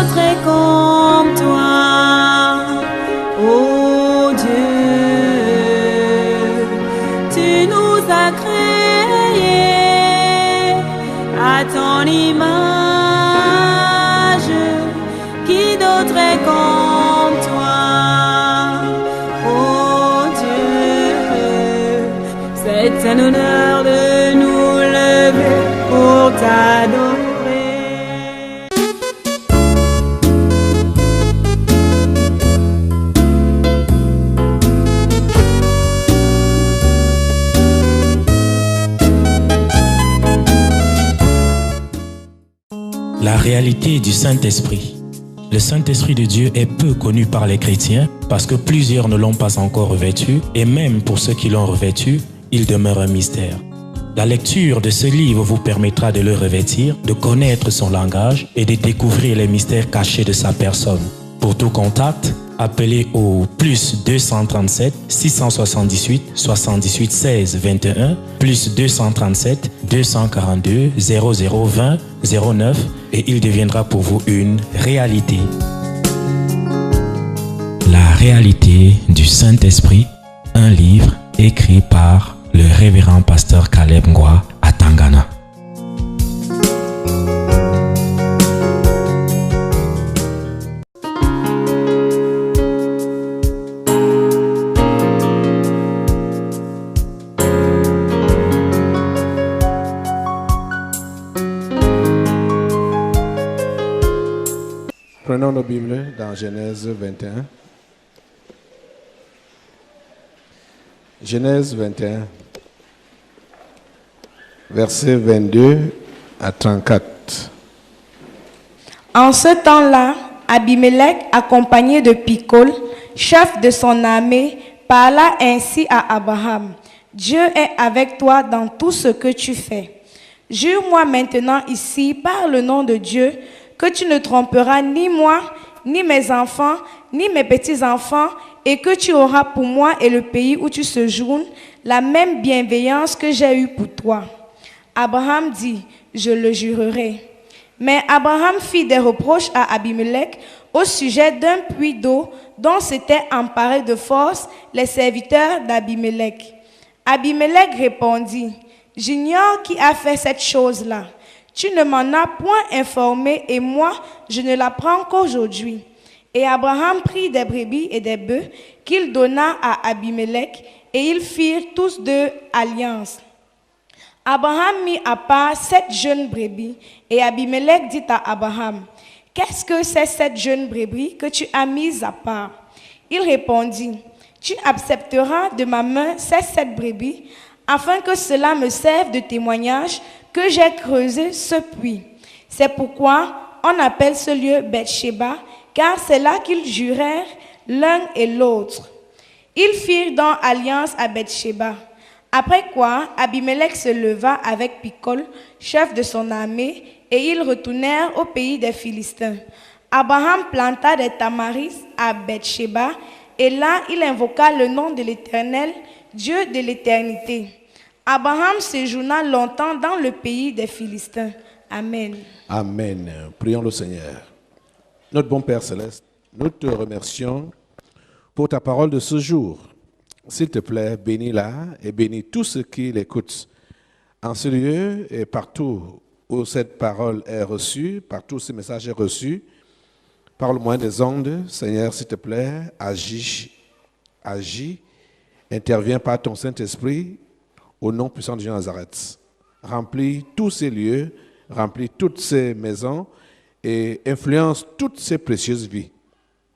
d'autre est comme toi, ô Dieu? Tu nous as créés à ton image. Qui d'autre est comme toi, ô Dieu? C'est un honneur de nous lever pour t'adorer. La réalité du Saint-Esprit. Le Saint-Esprit de Dieu est peu connu par les chrétiens parce que plusieurs ne l'ont pas encore revêtu et même pour ceux qui l'ont revêtu, il demeure un mystère. La lecture de ce livre vous permettra de le revêtir, de connaître son langage et de découvrir les mystères cachés de sa personne. Pour tout contact, appelez au plus 237 678 78 16 21 plus 237 242 0020 09 et il deviendra pour vous une réalité. La réalité du Saint-Esprit, un livre écrit par le révérend pasteur Caleb Ngwa à Tangana. Prenons nos Bibles dans Genèse 21. Genèse 21, versets 22 à 34. En ce temps-là, Abimelech, accompagné de Picol, chef de son armée, parla ainsi à Abraham. Dieu est avec toi dans tout ce que tu fais. Jure-moi maintenant ici, par le nom de Dieu, que tu ne tromperas ni moi, ni mes enfants, ni mes petits-enfants, et que tu auras pour moi et le pays où tu séjournes la même bienveillance que j'ai eue pour toi. Abraham dit, je le jurerai. Mais Abraham fit des reproches à Abimelech au sujet d'un puits d'eau dont s'étaient emparés de force les serviteurs d'Abimelech. Abimelech répondit, j'ignore qui a fait cette chose-là. Tu ne m'en as point informé et moi, je ne l'apprends qu'aujourd'hui. Et Abraham prit des brebis et des bœufs qu'il donna à Abimelech et ils firent tous deux alliance. Abraham mit à part 7 jeunes brebis et Abimelech dit à Abraham, « Qu'est-ce que c'est cette jeune brebis que tu as mise à part ?» Il répondit, « Tu accepteras de ma main ces 7 brebis afin que cela me serve de témoignage que j'ai creusé ce puits. C'est pourquoi on appelle ce lieu Beth-Sheba, car c'est là qu'ils jurèrent l'un et l'autre. Ils firent donc alliance à Beth-Sheba. Après quoi, Abimelech se leva avec Picol, chef de son armée, et ils retournèrent au pays des Philistins. Abraham planta des tamaris à Beth-Sheba, et là il invoqua le nom de l'Éternel, Dieu de l'éternité. Abraham séjourna longtemps dans le pays des Philistins. Amen. Amen. Prions le Seigneur. Notre bon Père Céleste, nous te remercions pour ta parole de ce jour. S'il te plaît, bénis-la et bénis tous ceux qui l'écoutent. En ce lieu et partout où cette parole est reçue, partout où ce message est reçu, par le moyen des ondes, Seigneur, s'il te plaît, agis, interviens par ton Saint-Esprit au nom puissant de Jésus de Nazareth. Remplis tous ces lieux, remplis toutes ces maisons et influence toutes ces précieuses vies.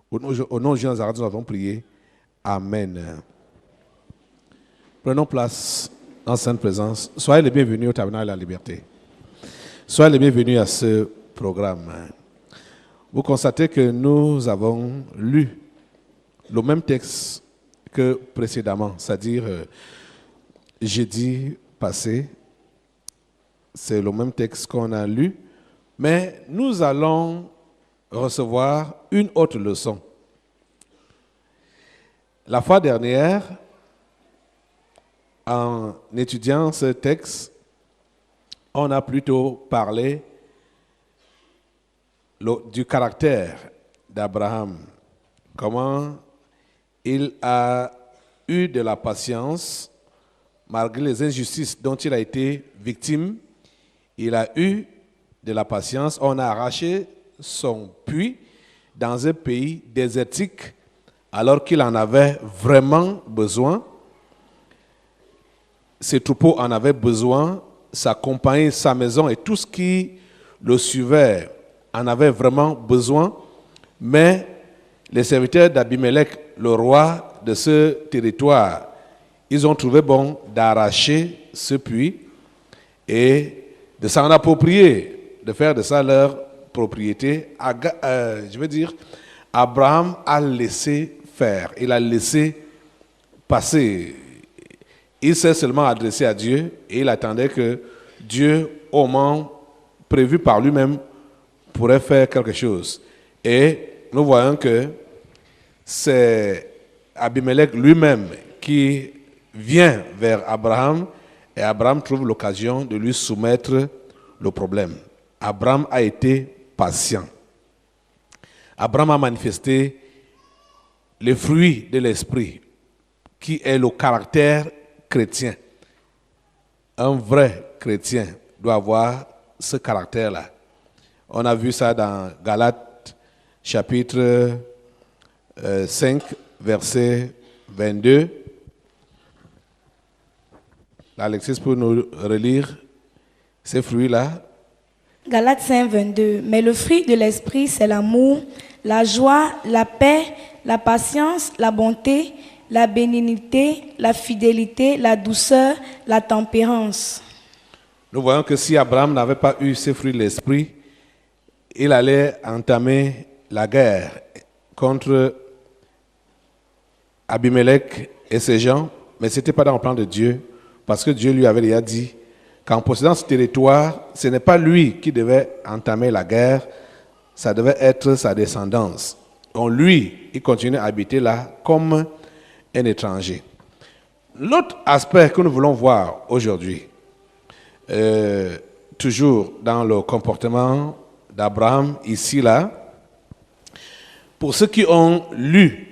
Au nom de Jésus de Nazareth, nous avons prié. Amen. Prenons place en sainte présence. Soyez les bienvenus au Tabernacle de la Liberté. Soyez les bienvenus à ce programme. Vous constatez que nous avons lu le même texte que précédemment, c'est-à-dire jeudi passé, c'est le même texte qu'on a lu, mais nous allons recevoir une autre leçon. La fois dernière, en étudiant ce texte, on a plutôt parlé du caractère d'Abraham, comment il a eu de la patience malgré les injustices dont il a été victime. Il a eu de la patience. On a arraché son puits dans un pays désertique alors qu'il en avait vraiment besoin. Ses troupeaux en avaient besoin, sa compagnie, sa maison et tout ce qui le suivait en avait vraiment besoin. Mais les serviteurs d'Abimelech, le roi de ce territoire, ils ont trouvé bon d'arracher ce puits et de s'en approprier, de faire de ça leur propriété. Abraham a laissé faire, il a laissé passer. Il s'est seulement adressé à Dieu et il attendait que Dieu, au moment prévu par lui-même, pourrait faire quelque chose. Et nous voyons que c'est Abimelech lui-même qui vient vers Abraham et Abraham trouve l'occasion de lui soumettre le problème. Abraham a été patient. Abraham a manifesté les fruits de l'esprit qui est le caractère chrétien. Un vrai chrétien doit avoir ce caractère-là. On a vu ça dans Galates chapitre 5, verset 22. Alexis peut nous relire ces fruits-là. Galates 5, 22. Mais le fruit de l'esprit, c'est l'amour, la joie, la paix, la patience, la bonté, la bénignité, la fidélité, la douceur, la tempérance. Nous voyons que si Abraham n'avait pas eu ces fruits de l'esprit, il allait entamer la guerre contre Abimelech et ses gens, mais ce n'était pas dans le plan de Dieu, parce que Dieu lui avait déjà dit qu'en possédant ce territoire, ce n'est pas lui qui devait entamer la guerre, ça devait être sa descendance. Donc lui, il continue à habiter là comme un étranger. L'autre aspect que nous voulons voir aujourd'hui, toujours dans le comportement d'Abraham, ici, là, pour ceux qui ont lu,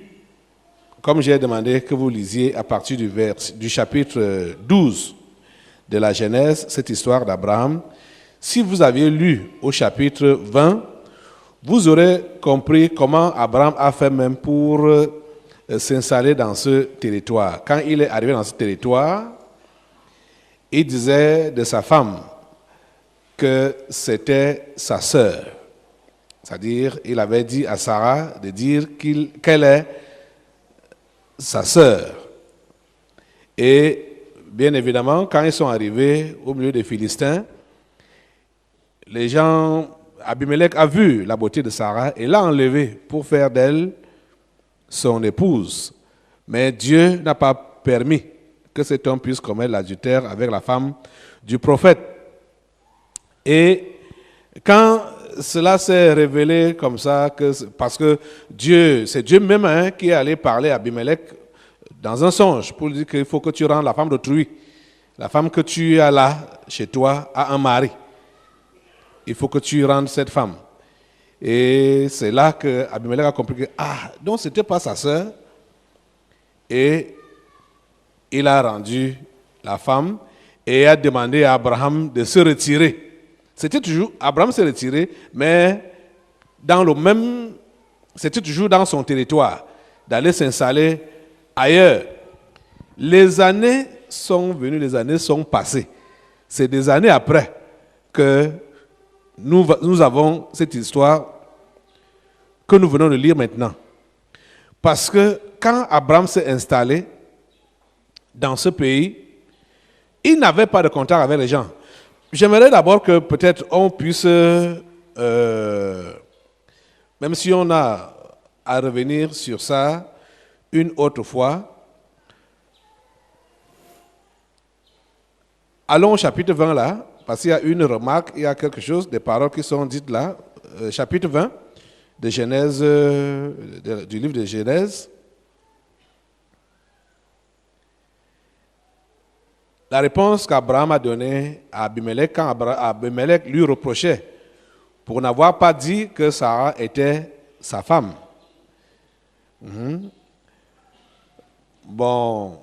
comme j'ai demandé que vous lisiez à partir du chapitre 12 de la Genèse, cette histoire d'Abraham, si vous aviez lu au chapitre 20, vous aurez compris comment Abraham a fait même pour s'installer dans ce territoire. Quand il est arrivé dans ce territoire, il disait de sa femme que c'était sa sœur. C'est-à-dire, il avait dit à Sarah de dire qu'elle est sa sœur. Et bien évidemment, quand ils sont arrivés au milieu des Philistins, les gens, Abimelech a vu la beauté de Sarah et l'a enlevée pour faire d'elle son épouse. Mais Dieu n'a pas permis que cet homme puisse commettre l'adultère avec la femme du prophète. Et quand cela s'est révélé comme ça, parce que Dieu, c'est Dieu même qui est allé parler à Abimelech dans un songe pour lui dire qu'il faut que tu rendes la femme d'autrui. La femme que tu as là, chez toi, a un mari. Il faut que tu rendes cette femme. Et c'est là que Abimelech a compris que, donc ce n'était pas sa sœur. Et il a rendu la femme et a demandé à Abraham de se retirer. C'était toujours, Abraham s'est retiré, mais c'était toujours dans son territoire, d'aller s'installer ailleurs. Les années sont venues, les années sont passées. C'est des années après que nous avons cette histoire que nous venons de lire maintenant. Parce que quand Abraham s'est installé dans ce pays, il n'avait pas de contact avec les gens. J'aimerais d'abord que peut-être on puisse, même si on a à revenir sur ça une autre fois, allons au chapitre 20 là, parce qu'il y a une remarque, il y a quelque chose, des paroles qui sont dites là, chapitre 20 de Genèse, du livre de Genèse. La réponse qu'Abraham a donnée à Abimelech, quand Abimelech lui reprochait pour n'avoir pas dit que Sarah était sa femme. Bon,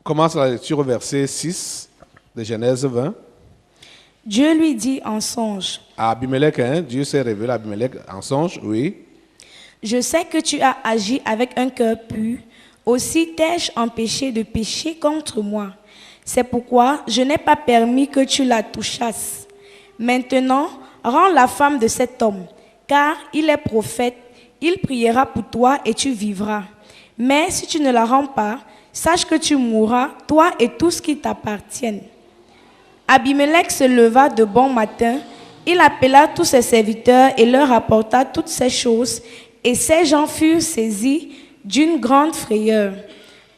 commence la lecture au verset 6 de Genèse 20. Dieu lui dit en songe, À Abimelech, Dieu s'est révélé à Abimelech en songe, oui. je sais que tu as agi avec un cœur pur, aussi t'ai-je empêché de pécher contre moi. C'est pourquoi je n'ai pas permis que tu la touchasses. Maintenant, rends la femme de cet homme, car il est prophète, il priera pour toi et tu vivras. Mais si tu ne la rends pas, sache que tu mourras, toi et tout ce qui t'appartiennent. Abimelech se leva de bon matin, il appela tous ses serviteurs et leur rapporta toutes ces choses, et ces gens furent saisis d'une grande frayeur.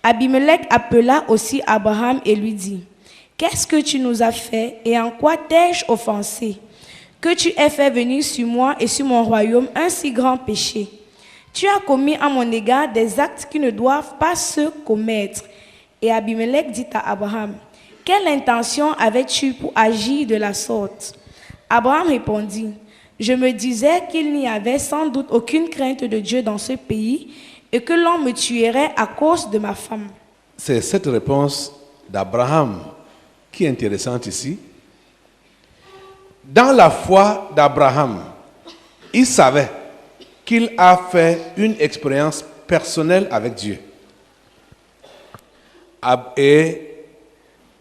Abimelech appela aussi Abraham et lui dit, « Qu'est-ce que tu nous as fait et en quoi t'ai-je offensé? Que tu aies fait venir sur moi et sur mon royaume un si grand péché. Tu as commis à mon égard des actes qui ne doivent pas se commettre. » Et Abimelech dit à Abraham, « Quelle intention avais-tu pour agir de la sorte? » Abraham répondit, « Je me disais qu'il n'y avait sans doute aucune crainte de Dieu dans ce pays et que l'on me tuerait à cause de ma femme. » C'est cette réponse d'Abraham qui est intéressante ici. Dans la foi d'Abraham, il savait qu'il a fait une expérience personnelle avec Dieu. Et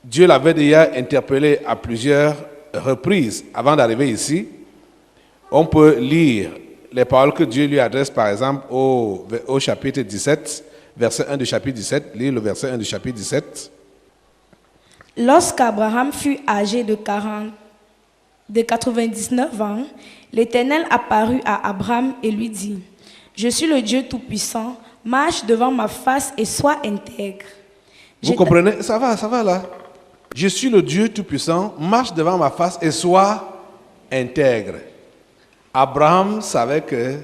Dieu l'avait déjà interpellé à plusieurs reprises avant d'arriver ici. On peut lire les paroles que Dieu lui adresse, par exemple, au chapitre 17, verset 1 du chapitre 17. Lire le verset 1 du chapitre 17. Lorsqu'Abraham fut âgé de 99 ans, l'Éternel apparut à Abraham et lui dit, « Je suis le Dieu Tout-Puissant, marche devant ma face et sois intègre. » Vous comprenez? Ça va là. Je suis le Dieu Tout-Puissant, marche devant ma face et sois intègre. Abraham savait que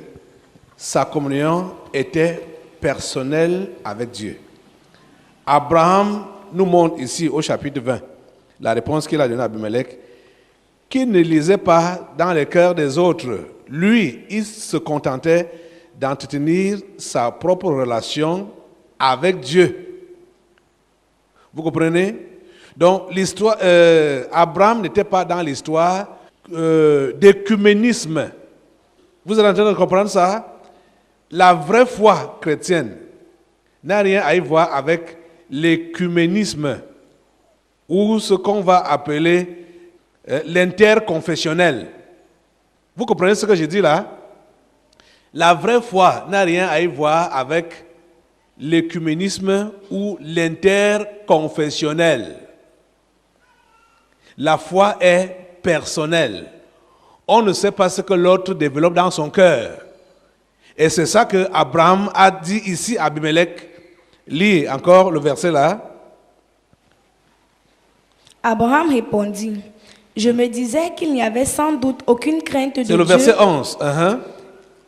sa communion était personnelle avec Dieu. Abraham nous montre ici au chapitre 20 la réponse qu'il a donnée à Abimelech, qu'il ne lisait pas dans les cœurs des autres. Lui, il se contentait d'entretenir sa propre relation avec Dieu. Vous comprenez? Donc, l'histoire, Abraham n'était pas dans l'histoire d'écuménisme. Vous êtes en train de comprendre ça? La vraie foi chrétienne n'a rien à y voir avec l'écuménisme ou ce qu'on va appeler l'interconfessionnel. Vous comprenez ce que je dis là? La vraie foi n'a rien à y voir avec l'écuménisme ou l'interconfessionnel. La foi est personnelle. On ne sait pas ce que l'autre développe dans son cœur. Et c'est ça que Abraham a dit ici à Abimelech. Lis encore le verset là. Abraham répondit, « Je me disais qu'il n'y avait sans doute aucune crainte de Dieu. » C'est le verset 11.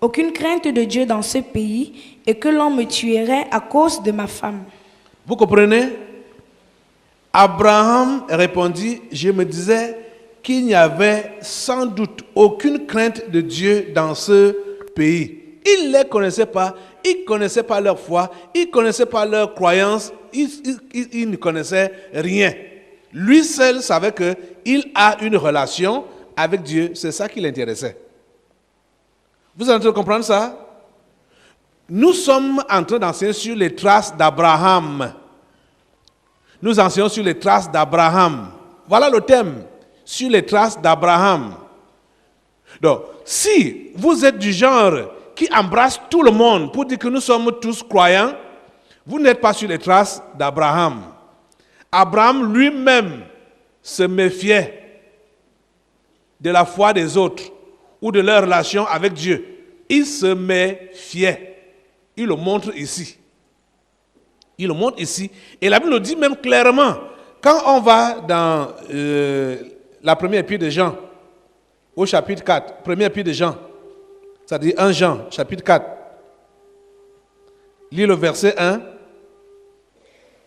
Aucune crainte de Dieu dans ce pays et que l'on me tuerait à cause de ma femme. Vous comprenez? Abraham répondit, je me disais qu'il n'y avait sans doute aucune crainte de Dieu dans ce pays. Il ne les connaissait pas, il ne connaissait pas leur foi, il ne connaissait pas leur croyance, il ne connaissait rien. Lui seul savait qu'il a une relation avec Dieu, c'est ça qui l'intéressait. Vous êtes en train de comprendre ça? Nous sommes en train d'enseigner sur les traces d'Abraham. Nous enseignons sur les traces d'Abraham. Voilà le thème, sur les traces d'Abraham. Donc, si vous êtes du genre qui embrasse tout le monde pour dire que nous sommes tous croyants, vous n'êtes pas sur les traces d'Abraham. Abraham lui-même se méfiait de la foi des autres ou de leur relation avec Dieu. Il se méfiait. Il le montre ici. Il le montre ici. Et la Bible nous dit même clairement, quand on va dans la première épître de Jean, au chapitre 4, première épître de Jean, c'est-à-dire 1 Jean, chapitre 4, lis le verset 1.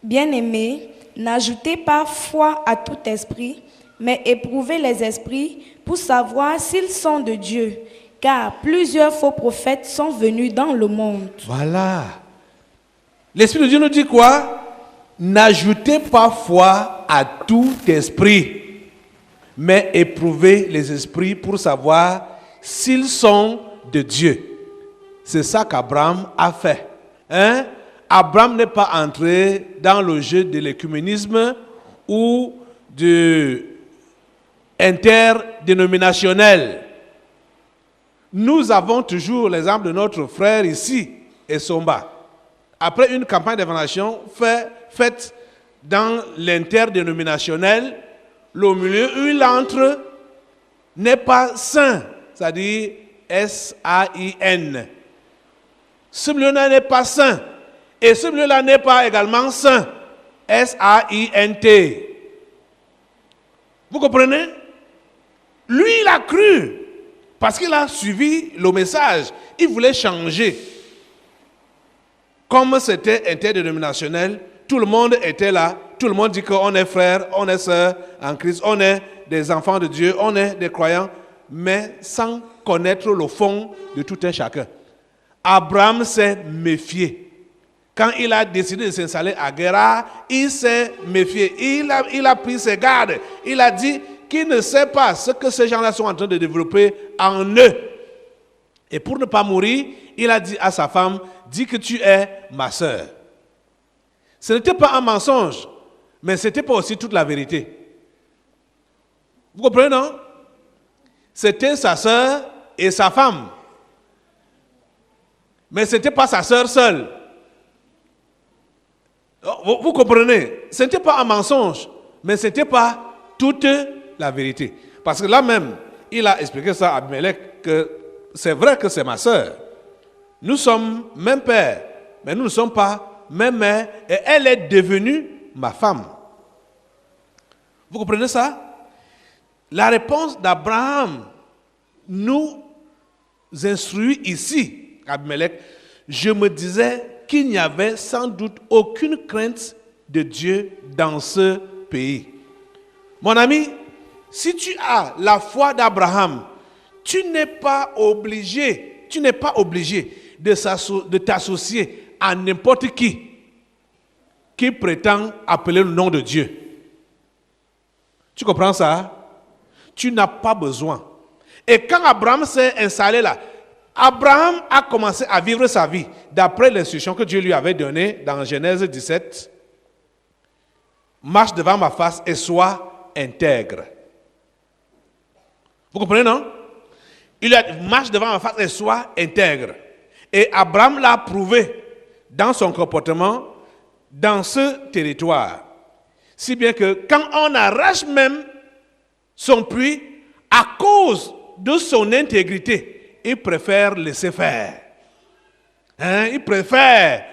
Bien-aimés, n'ajoutez pas foi à tout esprit, mais éprouvez les esprits pour savoir s'ils sont de Dieu, car plusieurs faux prophètes sont venus dans le monde. Voilà. L'Esprit de Dieu nous dit quoi? N'ajoutez pas foi à tout esprit, mais éprouvez les esprits pour savoir s'ils sont de Dieu. C'est ça qu'Abraham a fait. Hein? Abraham n'est pas entré dans le jeu de l'écuménisme ou de interdénominationnel. Nous avons toujours l'exemple de notre frère ici, Essomba. Après une campagne d'évangélisation faite dans l'interdénominationnel, le milieu où il entre n'est pas saint, c'est-à-dire S-A-I-N. Ce milieu-là n'est pas saint. Et ce milieu-là n'est pas également saint, S-A-I-N-T. Vous comprenez? Lui, il a cru, parce qu'il a suivi le message. Il voulait changer. Comme c'était interdénominationnel, tout le monde était là. Tout le monde dit qu'on est frères, on est sœurs en Christ, on est des enfants de Dieu, on est des croyants, mais sans connaître le fond de tout un chacun. Abraham s'est méfié. Quand il a décidé de s'installer à Guérar, il s'est méfié. Il a pris ses gardes. Il a dit qu'il ne sait pas ce que ces gens-là sont en train de développer en eux. Et pour ne pas mourir, il a dit à sa femme, dis que tu es ma sœur. Ce n'était pas un mensonge, mais ce n'était pas aussi toute la vérité. Vous comprenez, non? C'était sa sœur et sa femme. Mais ce n'était pas sa sœur seule. Vous comprenez? Ce n'était pas un mensonge, mais ce n'était pas toute la vérité. Parce que là même, il a expliqué ça à Abimelech, que c'est vrai que c'est ma sœur. Nous sommes même père, mais nous ne sommes pas même mère, et elle est devenue ma femme. Vous comprenez ça? La réponse d'Abraham nous instruit ici, Abimelech. Je me disais qu'il n'y avait sans doute aucune crainte de Dieu dans ce pays. Mon ami, si tu as la foi d'Abraham, tu n'es pas obligé de t'associer à n'importe qui prétend appeler le nom de Dieu. Tu comprends ça? Tu n'as pas besoin. Et quand Abraham s'est installé là, Abraham a commencé à vivre sa vie d'après l'instruction que Dieu lui avait donnée dans Genèse 17. Marche devant ma face et sois intègre. Vous comprenez, non? Il a dit, marche devant ma face et sois intègre. Et Abraham l'a prouvé dans son comportement, dans ce territoire. Si bien que quand on arrache même son puits, à cause de son intégrité, il préfère laisser faire. Il préfère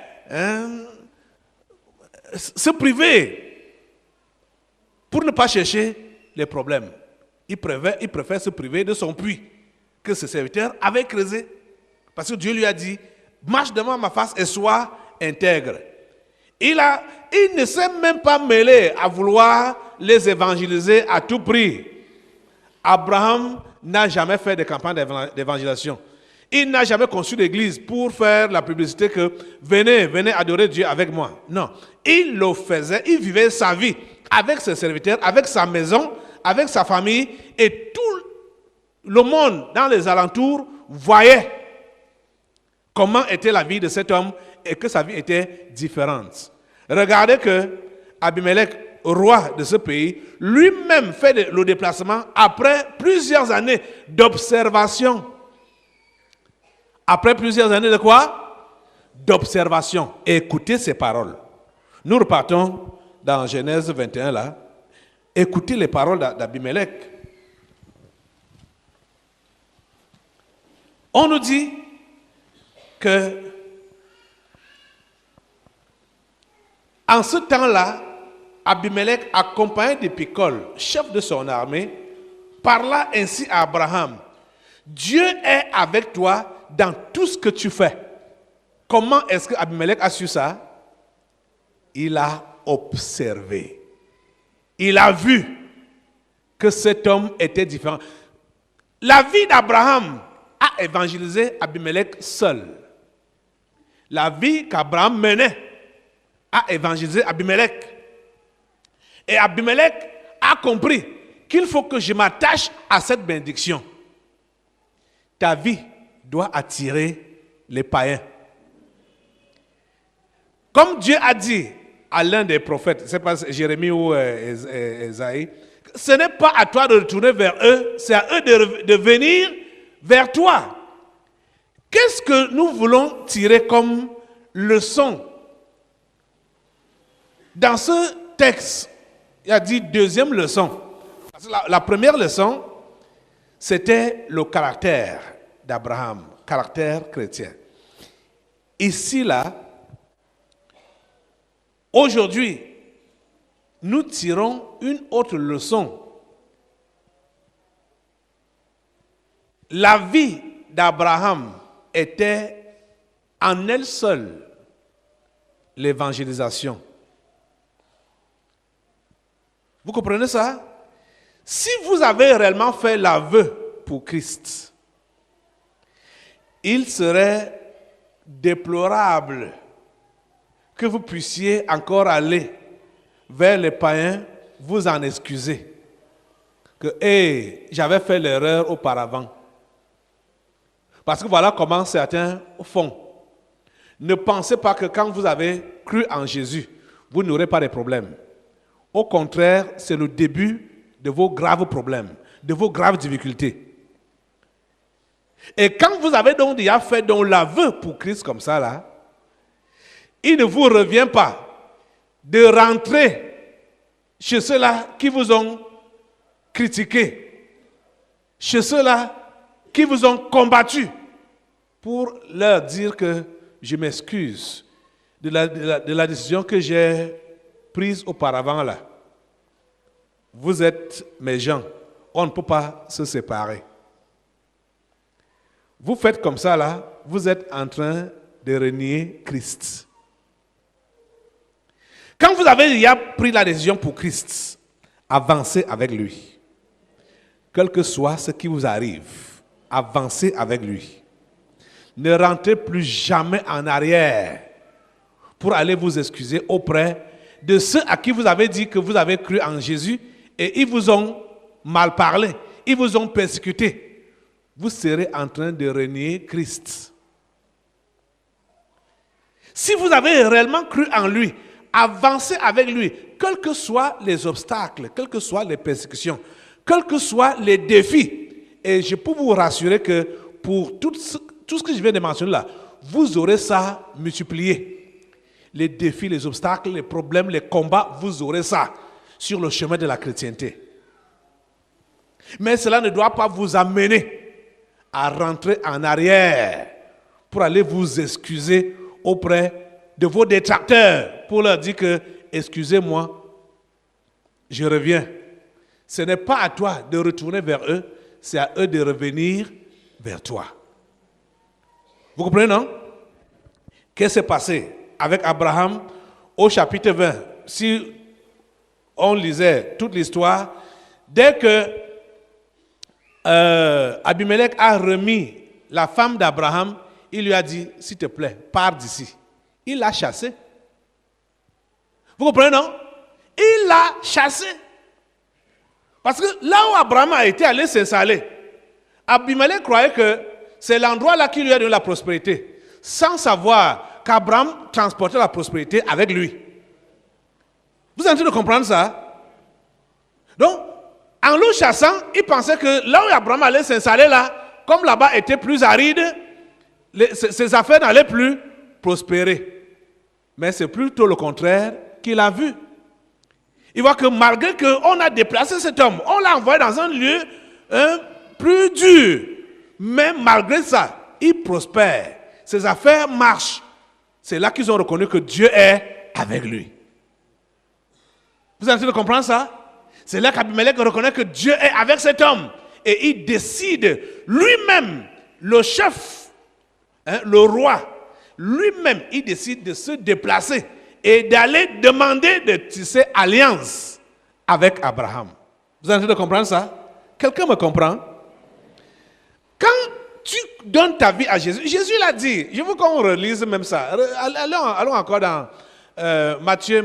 se priver pour ne pas chercher les problèmes. Il préfère se priver de son puits que ses serviteurs avaient creusé. Parce que Dieu lui a dit, marche devant ma face et sois intègre. Il ne s'est même pas mêlé à vouloir les évangéliser à tout prix. Abraham n'a jamais fait de campagne d'évangélisation. Il n'a jamais conçu d'église pour faire la publicité que venez adorer Dieu avec moi. Non, il le faisait, il vivait sa vie avec ses serviteurs, avec sa maison, avec sa famille, et tout le monde dans les alentours voyait comment était la vie de cet homme et que sa vie était différente. Regardez que Abimelech, roi de ce pays, lui-même fait le déplacement après plusieurs années d'observation. Après plusieurs années de quoi? D'observation. Écoutez ces paroles. Nous repartons dans Genèse 21 là. Écoutez les paroles d'Abimelech. On nous dit que en ce temps-là, Abimelech, accompagné de Picol, chef de son armée, parla ainsi à Abraham. Dieu est avec toi dans tout ce que tu fais. Comment est-ce que Abimelech a su ça? Il a observé. Il a vu. que cet homme était différent. La vie d'Abraham a évangélisé Abimelech seul. La vie qu'Abraham menait a évangélisé Abimelech. Et Abimelech a compris qu'il faut que je m'attache à cette bénédiction. Ta vie doit attirer les païens. Comme Dieu a dit à l'un des prophètes, c'est pas Jérémie ou Esaïe, ce n'est pas à toi de retourner vers eux, c'est à eux de venir vers toi. Qu'est-ce que nous voulons tirer comme leçon? Dans ce texte, il a dit deuxième leçon. Parce que la première leçon, c'était le caractère d'Abraham, caractère chrétien. Ici, là, aujourd'hui, nous tirons une autre leçon. La vie d'Abraham était en elle seule l'évangélisation. Vous comprenez ça? Si vous avez réellement fait l'aveu pour Christ, il serait déplorable que vous puissiez encore aller vers les païens, vous en excuser. Que, j'avais fait l'erreur auparavant. Parce que voilà comment certains font. Ne pensez pas que quand vous avez cru en Jésus, vous n'aurez pas de problèmes. Au contraire, c'est le début de vos graves problèmes, de vos graves difficultés. Et quand vous avez donc déjà fait l'aveu pour Christ comme ça, là, il ne vous revient pas de rentrer chez ceux-là qui vous ont critiqué, chez ceux-là qui vous ont combattu, pour leur dire que je m'excuse de la décision que j'ai prise auparavant là. Vous êtes mes gens, on ne peut pas se séparer. Vous faites comme ça là, vous êtes en train de renier Christ. Quand vous avez déjà pris la décision pour Christ, avancez avec lui. Quel que soit ce qui vous arrive, avancez avec lui. Ne rentrez plus jamais en arrière pour aller vous excuser auprès de ceux à qui vous avez dit que vous avez cru en Jésus et ils vous ont mal parlé, ils vous ont persécuté. Vous serez en train de renier Christ. Si vous avez réellement cru en lui, avancez avec lui, quels que soient les obstacles, quelles que soient les persécutions, quels que soient les défis. Et je peux vous rassurer que pour tout ce que je viens de mentionner là, vous aurez ça multiplié. Les défis, les obstacles, les problèmes, les combats, vous aurez ça sur le chemin de la chrétienté. Mais cela ne doit pas vous amener à rentrer en arrière pour aller vous excuser auprès de vos détracteurs pour leur dire que, excusez-moi, je reviens. Ce n'est pas à toi de retourner vers eux, c'est à eux de revenir vers toi. Vous comprenez, non? Qu'est-ce qui s'est passé avec Abraham au chapitre 20? Si on lisait toute l'histoire, dès que Abimelech a remis la femme d'Abraham, il lui a dit, s'il te plaît, pars d'ici. Il l'a chassé. Vous comprenez, non? Il l'a chassé. Parce que là où Abraham a été allé s'installer, Abimelech croyait que c'est l'endroit là qui lui a donné la prospérité, sans savoir qu'Abraham transportait la prospérité avec lui. Vous êtes en train de comprendre ça? Donc, en le chassant, il pensait que là où Abraham allait s'installer là, comme là-bas était plus aride, ses affaires n'allaient plus prospérer. Mais c'est plutôt le contraire qu'il a vu. Il voit que malgré qu'on a déplacé cet homme, on l'a envoyé dans un lieu plus dur. Mais malgré ça, il prospère. Ses affaires marchent. C'est là qu'ils ont reconnu que Dieu est avec lui. Vous êtes en train de comprendre ça? C'est là qu'Abimelech reconnaît que Dieu est avec cet homme. Et il décide lui-même, le chef, le roi, lui-même, il décide de se déplacer et d'aller demander de tisser alliance avec Abraham. Vous Vous êtes en train de comprendre ça? Quelqu'un me comprend? Quand tu donnes ta vie à Jésus, Jésus l'a dit. Je veux qu'on relise même ça. Allons encore dans Matthieu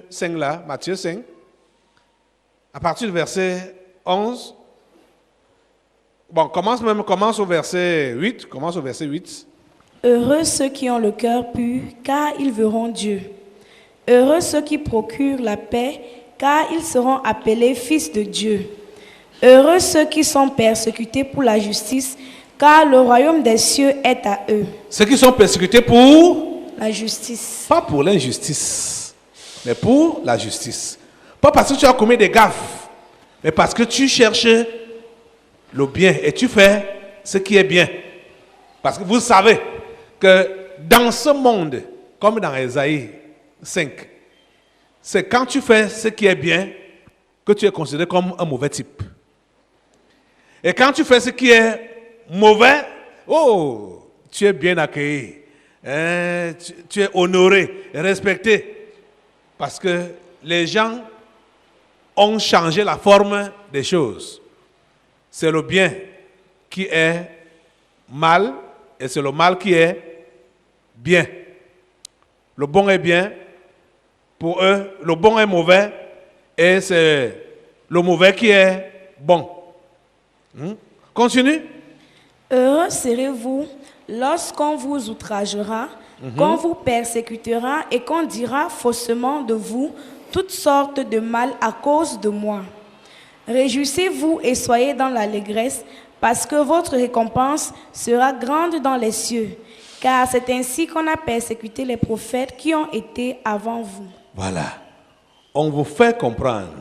5 là. Matthieu 5. À partir du verset 11. Bon, commence au verset 8. Commence au verset 8. Heureux ceux qui ont le cœur pur, car ils verront Dieu. Heureux ceux qui procurent la paix, car ils seront appelés fils de Dieu. Heureux ceux qui sont persécutés pour la justice, car le royaume des cieux est à eux. Ceux qui sont persécutés pour la justice. Pas pour l'injustice, mais pour la justice. Pas parce que tu as commis des gaffes, mais parce que tu cherches le bien et tu fais ce qui est bien. Parce que vous savez que dans ce monde, comme dans Ésaïe 5, c'est quand tu fais ce qui est bien que tu es considéré comme un mauvais type. Et quand tu fais ce qui est mauvais, oh, tu es bien accueilli, hein, tu es honoré, respecté. Parce que les gens ont changé la forme des choses. C'est le bien qui est mal et c'est le mal qui est bien. Le bon est bien pour eux, le bon est mauvais et c'est le mauvais qui est bon. Continue. Heureux serez-vous lorsqu'on vous outragera, qu'on vous persécutera et qu'on dira faussement de vous toutes sortes de mal à cause de moi. Réjouissez-vous et soyez dans l'allégresse, parce que votre récompense sera grande dans les cieux, car c'est ainsi qu'on a persécuté les prophètes qui ont été avant vous. Voilà. On vous fait comprendre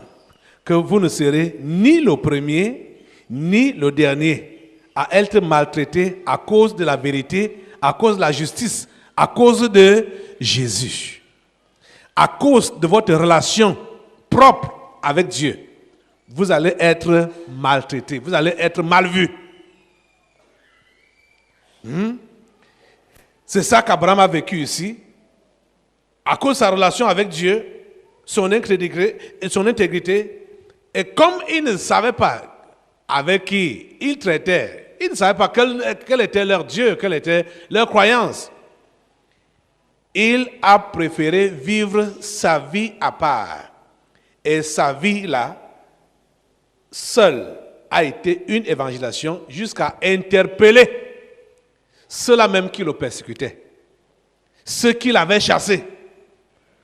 que vous ne serez ni le premier, ni le dernier à être maltraité à cause de la vérité, à cause de la justice, à cause de Jésus. À cause de votre relation propre avec Dieu, vous allez être maltraité, vous allez être mal vu. C'est ça qu'Abraham a vécu ici. À cause de sa relation avec Dieu, son intégrité, et comme il ne savait pas avec qui il traitait, il ne savait pas quel était leur Dieu, quelle était leur croyance, il a préféré vivre sa vie à part. Et sa vie là, seule, a été une évangélisation jusqu'à interpeller ceux-là même qui le persécutaient. Ceux qui l'avaient chassé.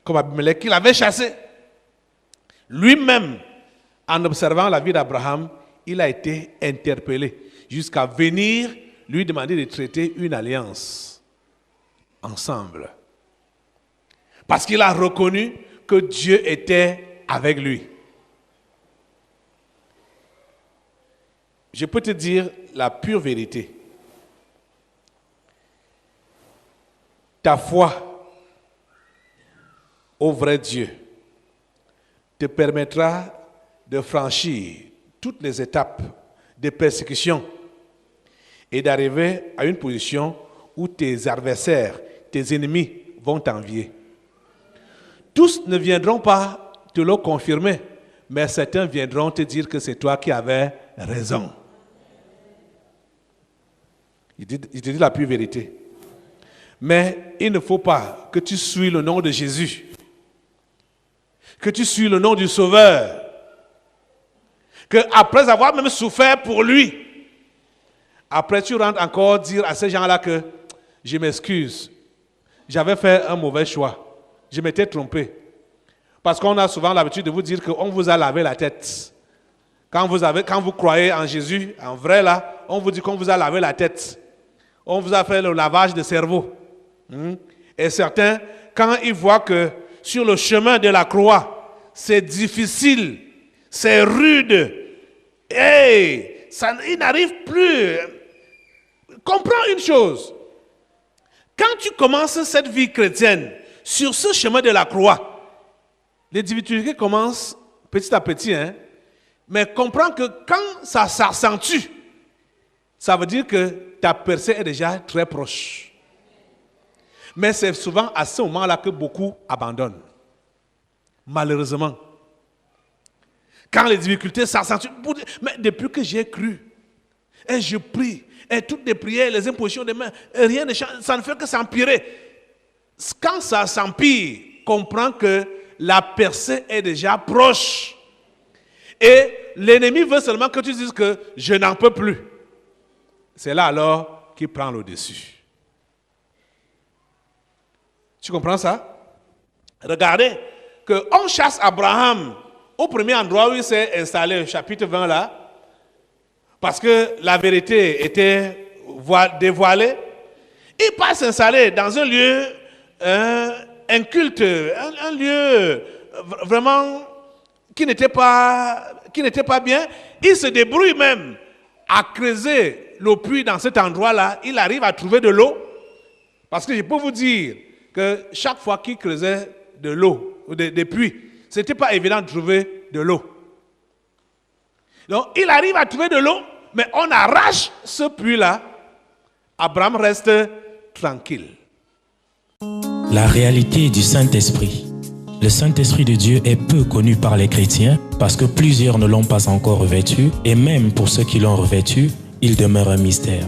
Comme Abimelech qui l'avait chassé. Lui-même, en observant la vie d'Abraham, il a été interpellé jusqu'à venir lui demander de traiter une alliance ensemble. Parce qu'il a reconnu que Dieu était avec lui. Je peux te dire la pure vérité. Ta foi au vrai Dieu te permettra de franchir toutes les étapes de persécution et d'arriver à une position où tes adversaires, tes ennemis vont t'envier. Tous ne viendront pas te le confirmer, mais certains viendront te dire que c'est toi qui avais raison. Il te dit la pure vérité. Mais il ne faut pas que tu suives le nom de Jésus, que tu suives le nom du Sauveur, que après avoir même souffert pour lui, après tu rentres encore dire à ces gens-là que je m'excuse, j'avais fait un mauvais choix. Je m'étais trompé. Parce qu'on a souvent l'habitude de vous dire qu'on vous a lavé la tête. Quand vous croyez en Jésus, en vrai là, on vous dit qu'on vous a lavé la tête. On vous a fait le lavage de cerveau. Et certains, quand ils voient que sur le chemin de la croix, c'est difficile, c'est rude, ils n'arrivent plus. Comprends une chose. Quand tu commences cette vie chrétienne sur ce chemin de la croix, les difficultés commencent petit à petit, mais comprends que quand ça s'accentue, ça veut dire que ta percée est déjà très proche. Mais c'est souvent à ce moment-là que beaucoup abandonnent. Malheureusement. Quand les difficultés s'accentuent, mais depuis que j'ai cru, et je prie, et toutes les prières, les impositions des mains, rien ne change, ça ne fait que s'empirer. Quand ça s'empire, comprends que la percée est déjà proche. Et l'ennemi veut seulement que tu dises que je n'en peux plus. C'est là alors qu'il prend le dessus. Tu comprends ça? Regardez qu'on chasse Abraham au premier endroit où il s'est installé, chapitre 20 là, parce que la vérité était dévoilée. Il passe s'installer dans un lieu inculte, un lieu vraiment qui n'était pas bien. Il se débrouille même à creuser le puits dans cet endroit-là. Il arrive à trouver de l'eau. Parce que je peux vous dire que chaque fois qu'il creusait de l'eau, des puits, ce n'était pas évident de trouver de l'eau. Donc, il arrive à trouver de l'eau, mais on arrache ce puits-là. Abraham reste tranquille. La réalité du Saint-Esprit. Le Saint-Esprit de Dieu est peu connu par les chrétiens parce que plusieurs ne l'ont pas encore revêtu et même pour ceux qui l'ont revêtu, il demeure un mystère.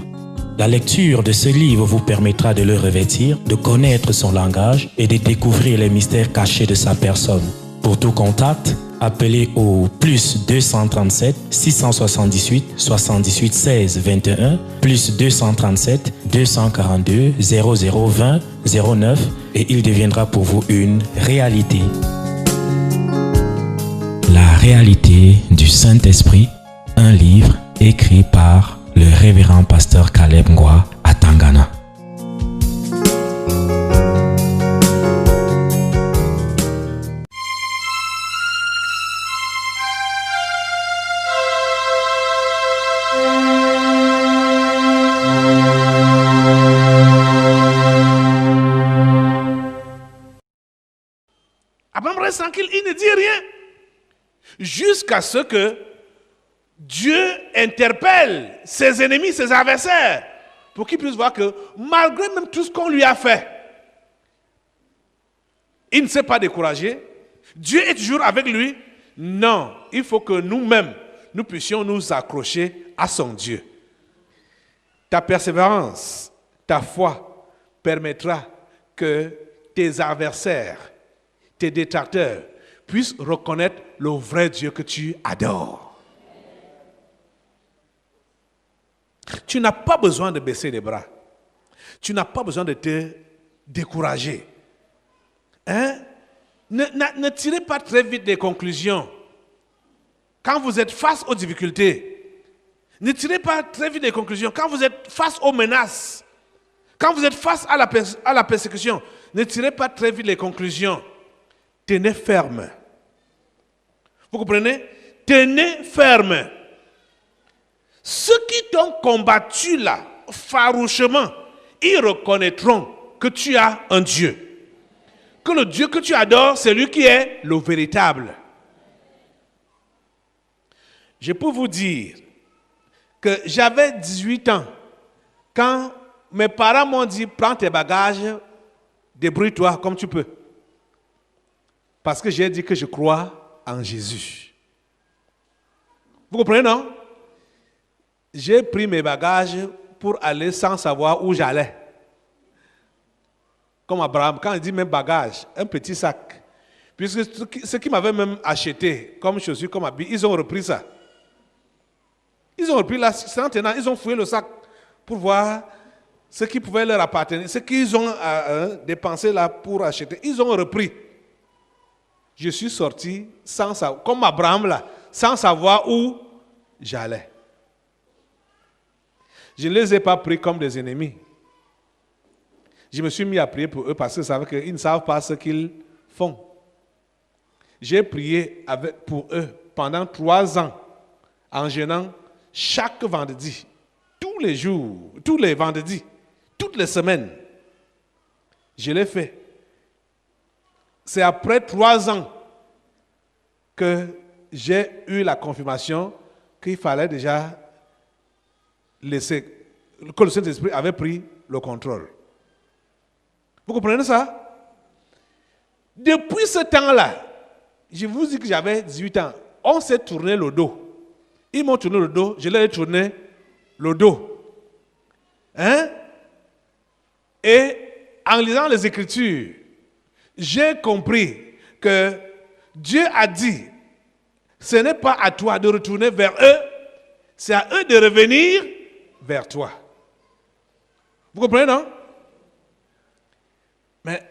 La lecture de ce livre vous permettra de le revêtir, de connaître son langage et de découvrir les mystères cachés de sa personne. Pour tout contact, appelez au plus 237 678 78 16 21 plus 237 242 0020 09 et il deviendra pour vous une réalité. La réalité du Saint-Esprit, un livre écrit par le révérend pasteur Caleb Ngwa à Tangana. Abraham reste tranquille, il ne dit rien. Jusqu'à ce que Dieu interpelle ses ennemis, ses adversaires, pour qu'ils puissent voir que malgré même tout ce qu'on lui a fait, il ne s'est pas découragé. Dieu est toujours avec lui. Non, il faut que nous-mêmes, nous puissions nous accrocher à son Dieu. Ta persévérance, ta foi permettra que tes adversaires, tes détracteurs puissent reconnaître le vrai Dieu que tu adores. Tu n'as pas besoin de baisser les bras. Tu n'as pas besoin de te décourager. Ne tirez pas très vite des conclusions. Quand vous êtes face aux difficultés, ne tirez pas très vite des conclusions. Quand vous êtes face aux menaces, quand vous êtes face à la persécution, ne tirez pas très vite les conclusions. Tenez ferme. Vous comprenez? Tenez ferme. Ceux qui t'ont combattu là, farouchement, ils reconnaîtront que tu as un Dieu. Que le Dieu que tu adores, c'est lui qui est le véritable. Je peux vous dire que j'avais 18 ans quand mes parents m'ont dit, prends tes bagages, débrouille-toi comme tu peux. Parce que j'ai dit que je crois en Jésus. Vous comprenez, non? J'ai pris mes bagages pour aller sans savoir où j'allais. Comme Abraham, quand il dit mes bagages, un petit sac. Puisque ceux qui m'avaient même acheté, comme chaussures, comme habits, ils ont repris ça. Ils ont repris la centenaire, ils ont fouillé le sac pour voir ce qui pouvait leur appartenir, ce qu'ils ont dépensé là pour acheter. Ils ont repris. Je suis sorti sans savoir, comme Abraham là, sans savoir où j'allais. Je ne les ai pas pris comme des ennemis. Je me suis mis à prier pour eux parce que je savais qu'ils ne savent pas ce qu'ils font. J'ai prié pour eux pendant 3 ans en jeûnant chaque vendredi, tous les jours, tous les vendredis, toutes les semaines. Je l'ai fait. C'est après 3 ans que j'ai eu la confirmation qu'il fallait déjà laisser, que le Saint-Esprit avait pris le contrôle. Vous comprenez ça? Depuis ce temps-là, je vous dis que j'avais 18 ans. on s'est tourné le dos. Ils m'ont tourné le dos, je leur ai tourné le dos. Hein? Et en lisant les Écritures, j'ai compris que Dieu a dit, ce n'est pas à toi de retourner vers eux, c'est à eux de revenir vers toi. Vous comprenez, non? Mais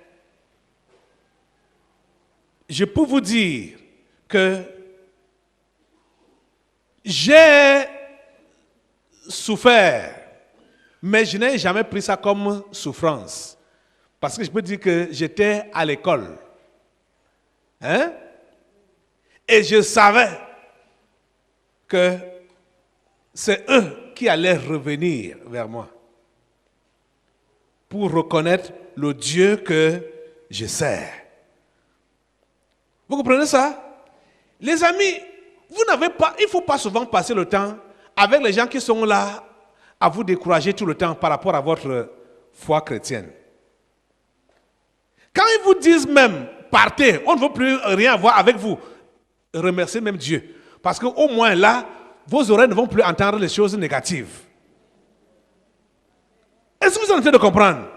je peux vous dire que j'ai souffert, mais je n'ai jamais pris ça comme souffrance. Parce que je peux dire que j'étais à l'école. Hein? Et je savais que c'est eux qui allaient revenir vers moi pour reconnaître le Dieu que je sers. Vous comprenez ça? Les amis, vous n'avez pas, il ne faut pas souvent passer le temps avec les gens qui sont là à vous décourager tout le temps par rapport à votre foi chrétienne. Quand ils vous disent même, partez, on ne veut plus rien avoir avec vous, remerciez même Dieu. Parce qu'au moins là, vos oreilles ne vont plus entendre les choses négatives. Est-ce que vous êtes en train de comprendre?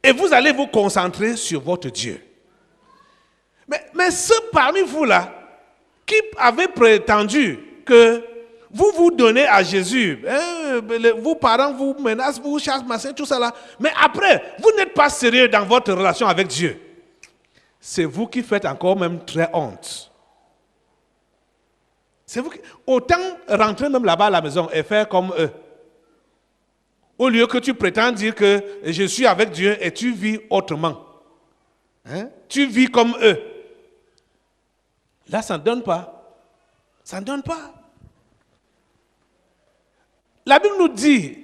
Et vous allez vous concentrer sur votre Dieu. Mais ceux parmi vous là, qui avaient prétendu que vous vous donnez à Jésus, hein, vos parents vous menacent, vous chassent, machin, tout ça là, mais après, vous n'êtes pas sérieux dans votre relation avec Dieu. C'est vous qui faites encore même très honte. C'est vous qui... Autant rentrer même là-bas à la maison et faire comme eux. Au lieu que tu prétends dire que je suis avec Dieu et tu vis autrement. Hein? Tu vis comme eux. Là, ça ne donne pas. Ça ne donne pas. La Bible nous dit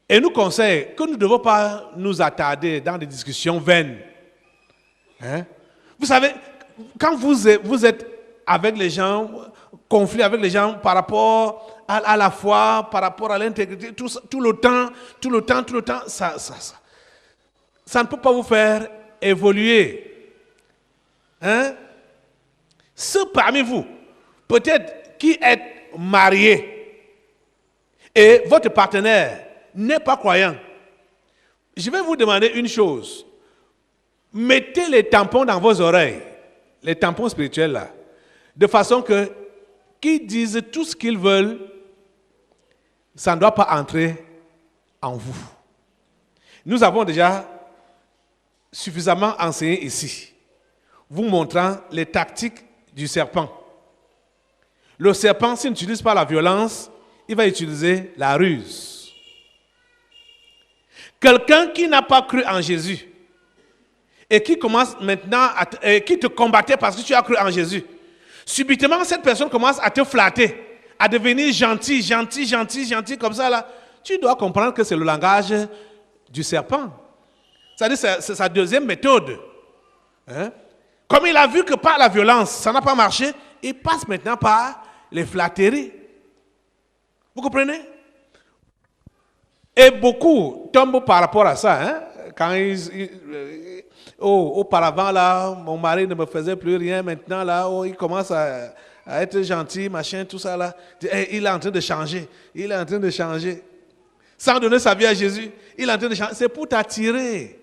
et nous conseille que nous ne devons pas nous attarder dans des discussions vaines. Hein? Vous savez, quand vous êtes avec les gens, conflit avec les gens par rapport à la foi, par rapport à l'intégrité, tout le temps, ça ne peut pas vous faire évoluer. Hein? Ceux parmi vous, peut-être qui êtes mariés, et votre partenaire n'est pas croyant, je vais vous demander une chose. Mettez les tampons dans vos oreilles, les tampons spirituels là, de façon que, qu'ils disent tout ce qu'ils veulent, ça ne doit pas entrer en vous. Nous avons déjà suffisamment enseigné ici, vous montrant les tactiques du serpent. Le serpent, s'il n'utilise pas la violence, il va utiliser la ruse. Quelqu'un qui n'a pas cru en Jésus et qui commence maintenant qui te combattait parce que tu as cru en Jésus, subitement cette personne commence à te flatter, à devenir gentil comme ça là. Tu dois comprendre que c'est le langage du serpent. C'est-à-dire c'est sa deuxième méthode. Hein? Comme il a vu que par la violence, ça n'a pas marché, il passe maintenant par les flatteries. Vous comprenez? Et beaucoup tombent par rapport à ça. Hein? Quand auparavant, là, mon mari ne me faisait plus rien. Maintenant, là, il commence à être gentil, machin, tout ça. Là. Il est en train de changer. Il est en train de changer. Sans donner sa vie à Jésus, il est en train de changer. C'est pour t'attirer.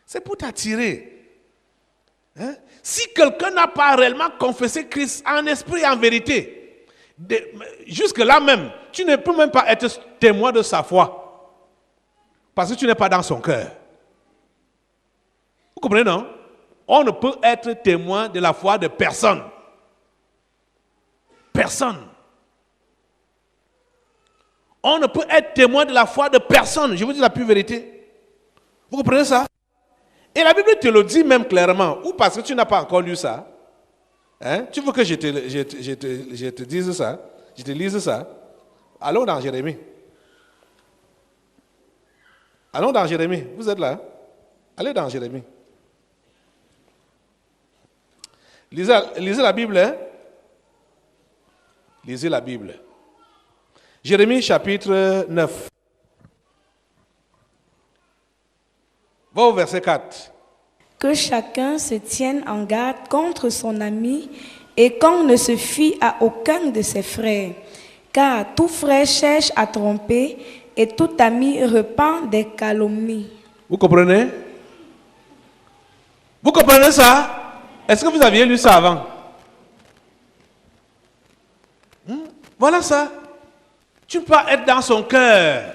C'est pour t'attirer. Hein? Si quelqu'un n'a pas réellement confessé Christ en esprit et en vérité, jusque-là même, tu ne peux même pas être témoin de sa foi. Parce que tu n'es pas dans son cœur. Vous comprenez, non? On ne peut être témoin de la foi de personne. Personne. On ne peut être témoin de la foi de personne. Je vous dis la pure vérité. Vous comprenez ça? Et la Bible te le dit même clairement. Ou parce que tu n'as pas encore lu ça. Hein? Tu veux que je te dise ça? Je te lise ça? Allons dans Jérémie. Allons dans Jérémie. Vous êtes là? Allez dans Jérémie. Lisez la Bible. Hein? Lisez la Bible. Jérémie chapitre 9. Va au verset 4. Que chacun se tienne en garde contre son ami et qu'on ne se fie à aucun de ses frères. Car tout frère cherche à tromper et tout ami répand des calomnies. Vous comprenez? Vous comprenez ça? Est-ce que vous aviez lu ça avant? Voilà ça. Tu peux pas être dans son cœur.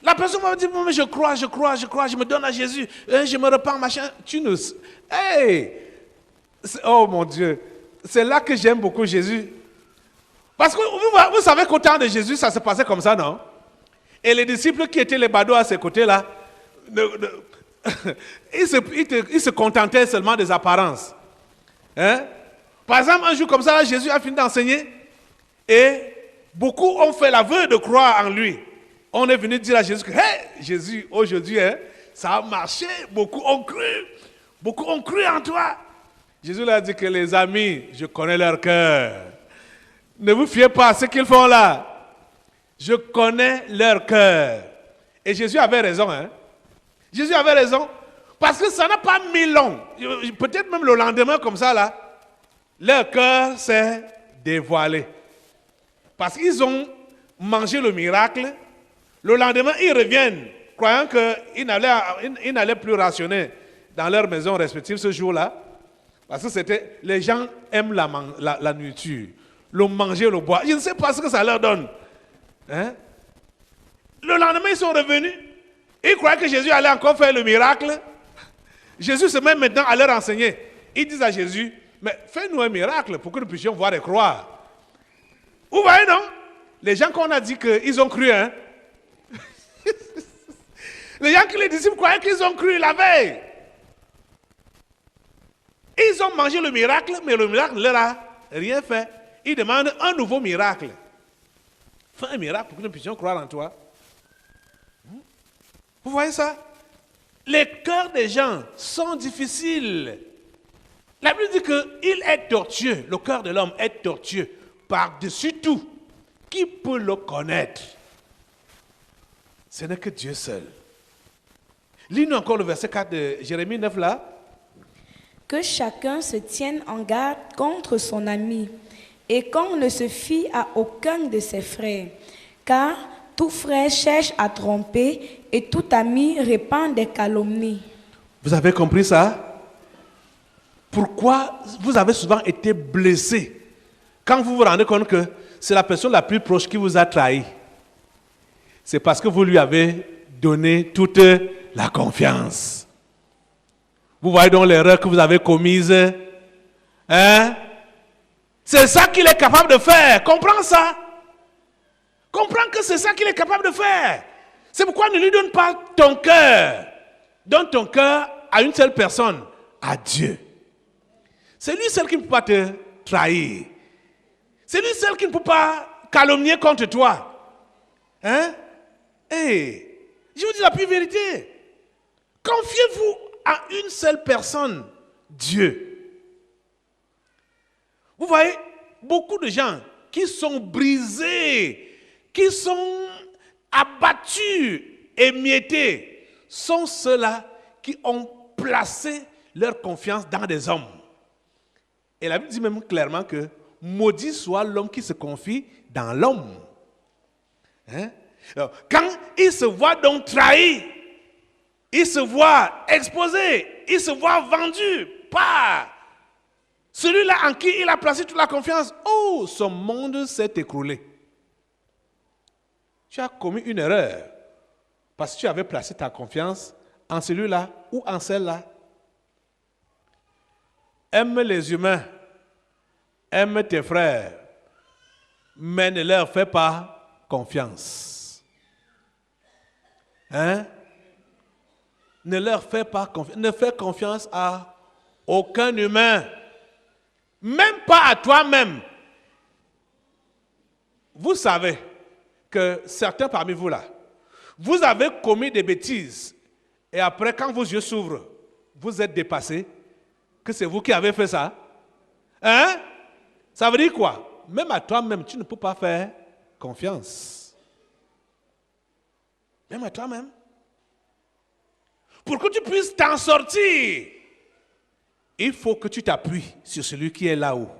La personne m'a dit, mais je crois, je me donne à Jésus, je me repens, machin. Tu nous... Hey! Oh mon Dieu! C'est là que j'aime beaucoup Jésus. Parce que vous savez qu'au temps de Jésus, ça se passait comme ça, non? Et les disciples qui étaient les badauds à ses côtés là, ils se contentaient seulement des apparences. Hein? Par exemple, un jour comme ça, là, Jésus a fini d'enseigner et beaucoup ont fait l'aveu de croire en lui. On est venu dire à Jésus que, hey, Jésus, aujourd'hui, hein, ça a marché, beaucoup ont cru en toi. Jésus leur a dit que les amis, je connais leur cœur. Ne vous fiez pas à ce qu'ils font là. Je connais leur cœur. Et Jésus avait raison. Hein? Jésus avait raison. Parce que ça n'a pas mis long. Peut-être même le lendemain comme ça, là, leur cœur s'est dévoilé. Parce qu'ils ont mangé le miracle. Le lendemain, ils reviennent, croyant qu'ils n'allaient plus rationner dans leur maison respective ce jour-là. Parce que les gens aiment la nourriture, le manger, le boire. Je ne sais pas ce que ça leur donne. Hein? Le lendemain, ils sont revenus. Ils croyaient que Jésus allait encore faire le miracle. Jésus se met maintenant à leur enseigner. Ils disent à Jésus, mais fais-nous un miracle pour que nous puissions voir et croire. Vous voyez, non? Les gens qu'on a dit qu'ils ont cru, hein? Les gens que les disciples croyaient qu'ils ont cru la veille. Ils ont mangé le miracle, mais le miracle ne leur a rien fait. Ils demandent un nouveau miracle. Fais un miracle pour que nous puissions croire en toi. Vous voyez ça? Les cœurs des gens sont difficiles. La Bible dit qu'il est tortueux. Le cœur de l'homme est tortueux. Par-dessus tout, qui peut le connaître? Ce n'est que Dieu seul. Lis-nous encore le verset 4 de Jérémie 9 là. Que chacun se tienne en garde contre son ami et qu'on ne se fie à aucun de ses frères. Car tout frère cherche à tromper et tout ami répand des calomnies. Vous avez compris ça? Pourquoi vous avez souvent été blessé quand vous vous rendez compte que c'est la personne la plus proche qui vous a trahi? C'est parce que vous lui avez donné toute la confiance. Vous voyez donc l'erreur que vous avez commise? Hein? C'est ça qu'il est capable de faire. Comprends ça? Comprends que c'est ça qu'il est capable de faire. C'est pourquoi ne lui donne pas ton cœur. Donne ton cœur à une seule personne, à Dieu. C'est lui seul qui ne peut pas te trahir. C'est lui seul qui ne peut pas calomnier contre toi. Hein? Hey, je vous dis la pure vérité. Confiez-vous à une seule personne, Dieu. Vous voyez, beaucoup de gens qui sont brisés, qui sont abattus, émiettés, sont ceux-là qui ont placé leur confiance dans des hommes. Et la Bible dit même clairement que maudit soit l'homme qui se confie dans l'homme. Hein? Alors, quand il se voit donc trahi, il se voit exposé, il se voit vendu par celui-là en qui il a placé toute la confiance. Oh, son monde s'est écroulé. Tu as commis une erreur parce que tu avais placé ta confiance en celui-là ou en celle-là. Aime les humains, aime tes frères, mais ne leur fais pas confiance. Hein? Ne leur fais pas confiance. Ne fais confiance à aucun humain. Même pas à toi-même. Vous savez que certains parmi vous là, vous avez commis des bêtises et après quand vos yeux s'ouvrent, vous êtes dépassé, que c'est vous qui avez fait ça. Hein? Ça veut dire quoi? Même à toi-même, tu ne peux pas faire confiance. Même à toi-même. Pour que tu puisses t'en sortir, il faut que tu t'appuies sur celui qui est là-haut.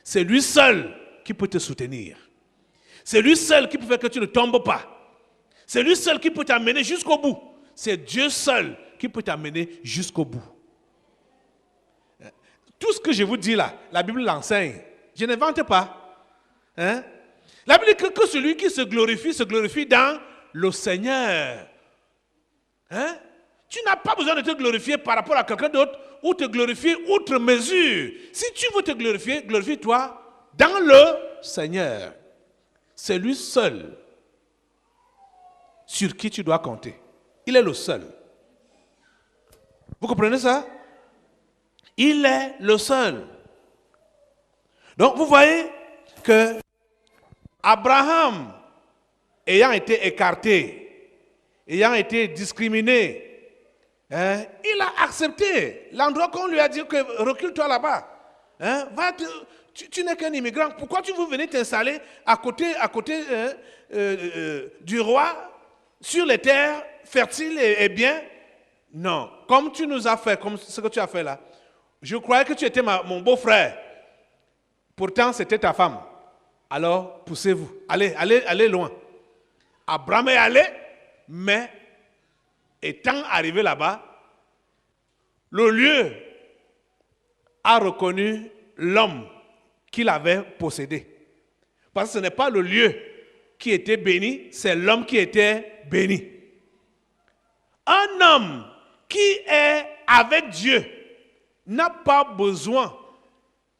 C'est lui seul qui peut te soutenir. C'est lui seul qui peut faire que tu ne tombes pas. C'est lui seul qui peut t'amener jusqu'au bout. C'est Dieu seul qui peut t'amener jusqu'au bout. Tout ce que je vous dis là, la Bible l'enseigne. Je n'invente pas. Hein? La Bible dit que celui qui se glorifie dans le Seigneur. Hein? Tu n'as pas besoin de te glorifier par rapport à quelqu'un d'autre ou te glorifier outre mesure. Si tu veux te glorifier, glorifie-toi dans le Seigneur. C'est lui seul sur qui tu dois compter. Il est le seul. Vous comprenez ça? Il est le seul. Donc vous voyez que Abraham, ayant été écarté, ayant été discriminé, il a accepté l'endroit qu'on lui a dit que recule-toi là-bas. Tu n'es qu'un immigrant. Pourquoi tu veux venir t'installer à côté du roi sur les terres fertiles et bien? Non. Comme tu nous as fait, comme ce que tu as fait là. Je croyais que tu étais mon beau-frère. Pourtant, c'était ta femme. Alors, poussez-vous. Allez loin. Abraham est allé, mais étant arrivé là-bas, le lieu a reconnu l'homme qu'il avait possédé. Parce que ce n'est pas le lieu qui était béni, c'est l'homme qui était béni. Un homme qui est avec Dieu n'a pas besoin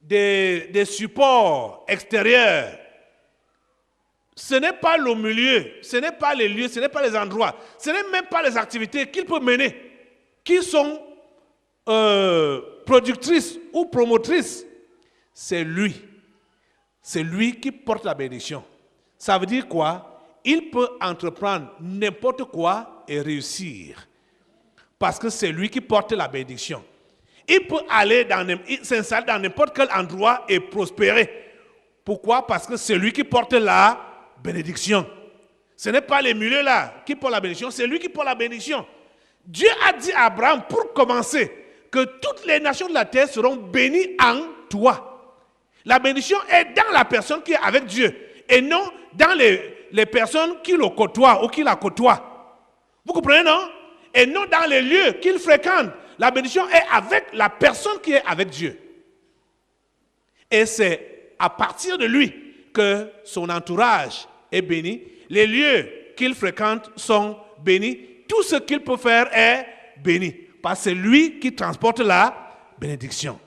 des supports extérieurs. Ce n'est pas le milieu, ce n'est pas les lieux, ce n'est pas les endroits, ce n'est même pas les activités qu'il peut mener qui sont productrices ou promotrices. C'est lui. C'est lui qui porte la bénédiction. Ça veut dire quoi? Il peut entreprendre n'importe quoi et réussir. Parce que c'est lui qui porte la bénédiction. Il peut aller s'installer dans n'importe quel endroit et prospérer. Pourquoi? Parce que c'est lui qui porte la bénédiction. Ce n'est pas les milieux là qui portent la bénédiction, c'est lui qui porte la bénédiction. Dieu a dit à Abraham, pour commencer, que toutes les nations de la terre seront bénies en toi. La bénédiction est dans la personne qui est avec Dieu et non dans les personnes qui le côtoient ou qui la côtoient. Vous comprenez, non? Et non dans les lieux qu'il fréquente. La bénédiction est avec la personne qui est avec Dieu. Et c'est à partir de lui que son entourage est béni. Les lieux qu'il fréquente sont bénis. Tout ce qu'il peut faire est béni. Parce que c'est lui qui transporte la bénédiction.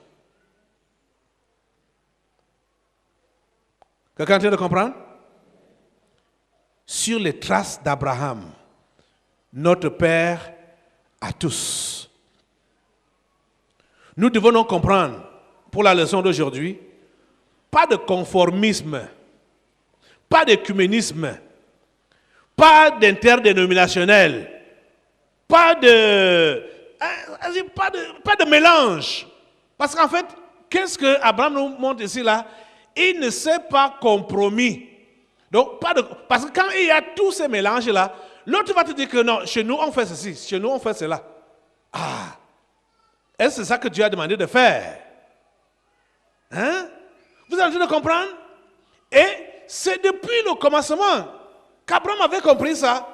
Quelqu'un est en train de comprendre? Sur les traces d'Abraham, notre Père à tous. Nous devons donc comprendre, pour la leçon d'aujourd'hui, pas de conformisme, pas d'écuménisme, pas d'interdénominationnel, pas de mélange. Parce qu'en fait, qu'est-ce que Abraham nous montre ici là? Il ne s'est pas compromis. Donc, parce que quand il y a tous ces mélanges-là, l'autre va te dire que non, chez nous on fait ceci, chez nous on fait cela. Ah, est-ce que c'est ça que Dieu a demandé de faire? Hein? Vous avez envie de comprendre? Et c'est depuis le commencement qu'Abraham avait compris ça.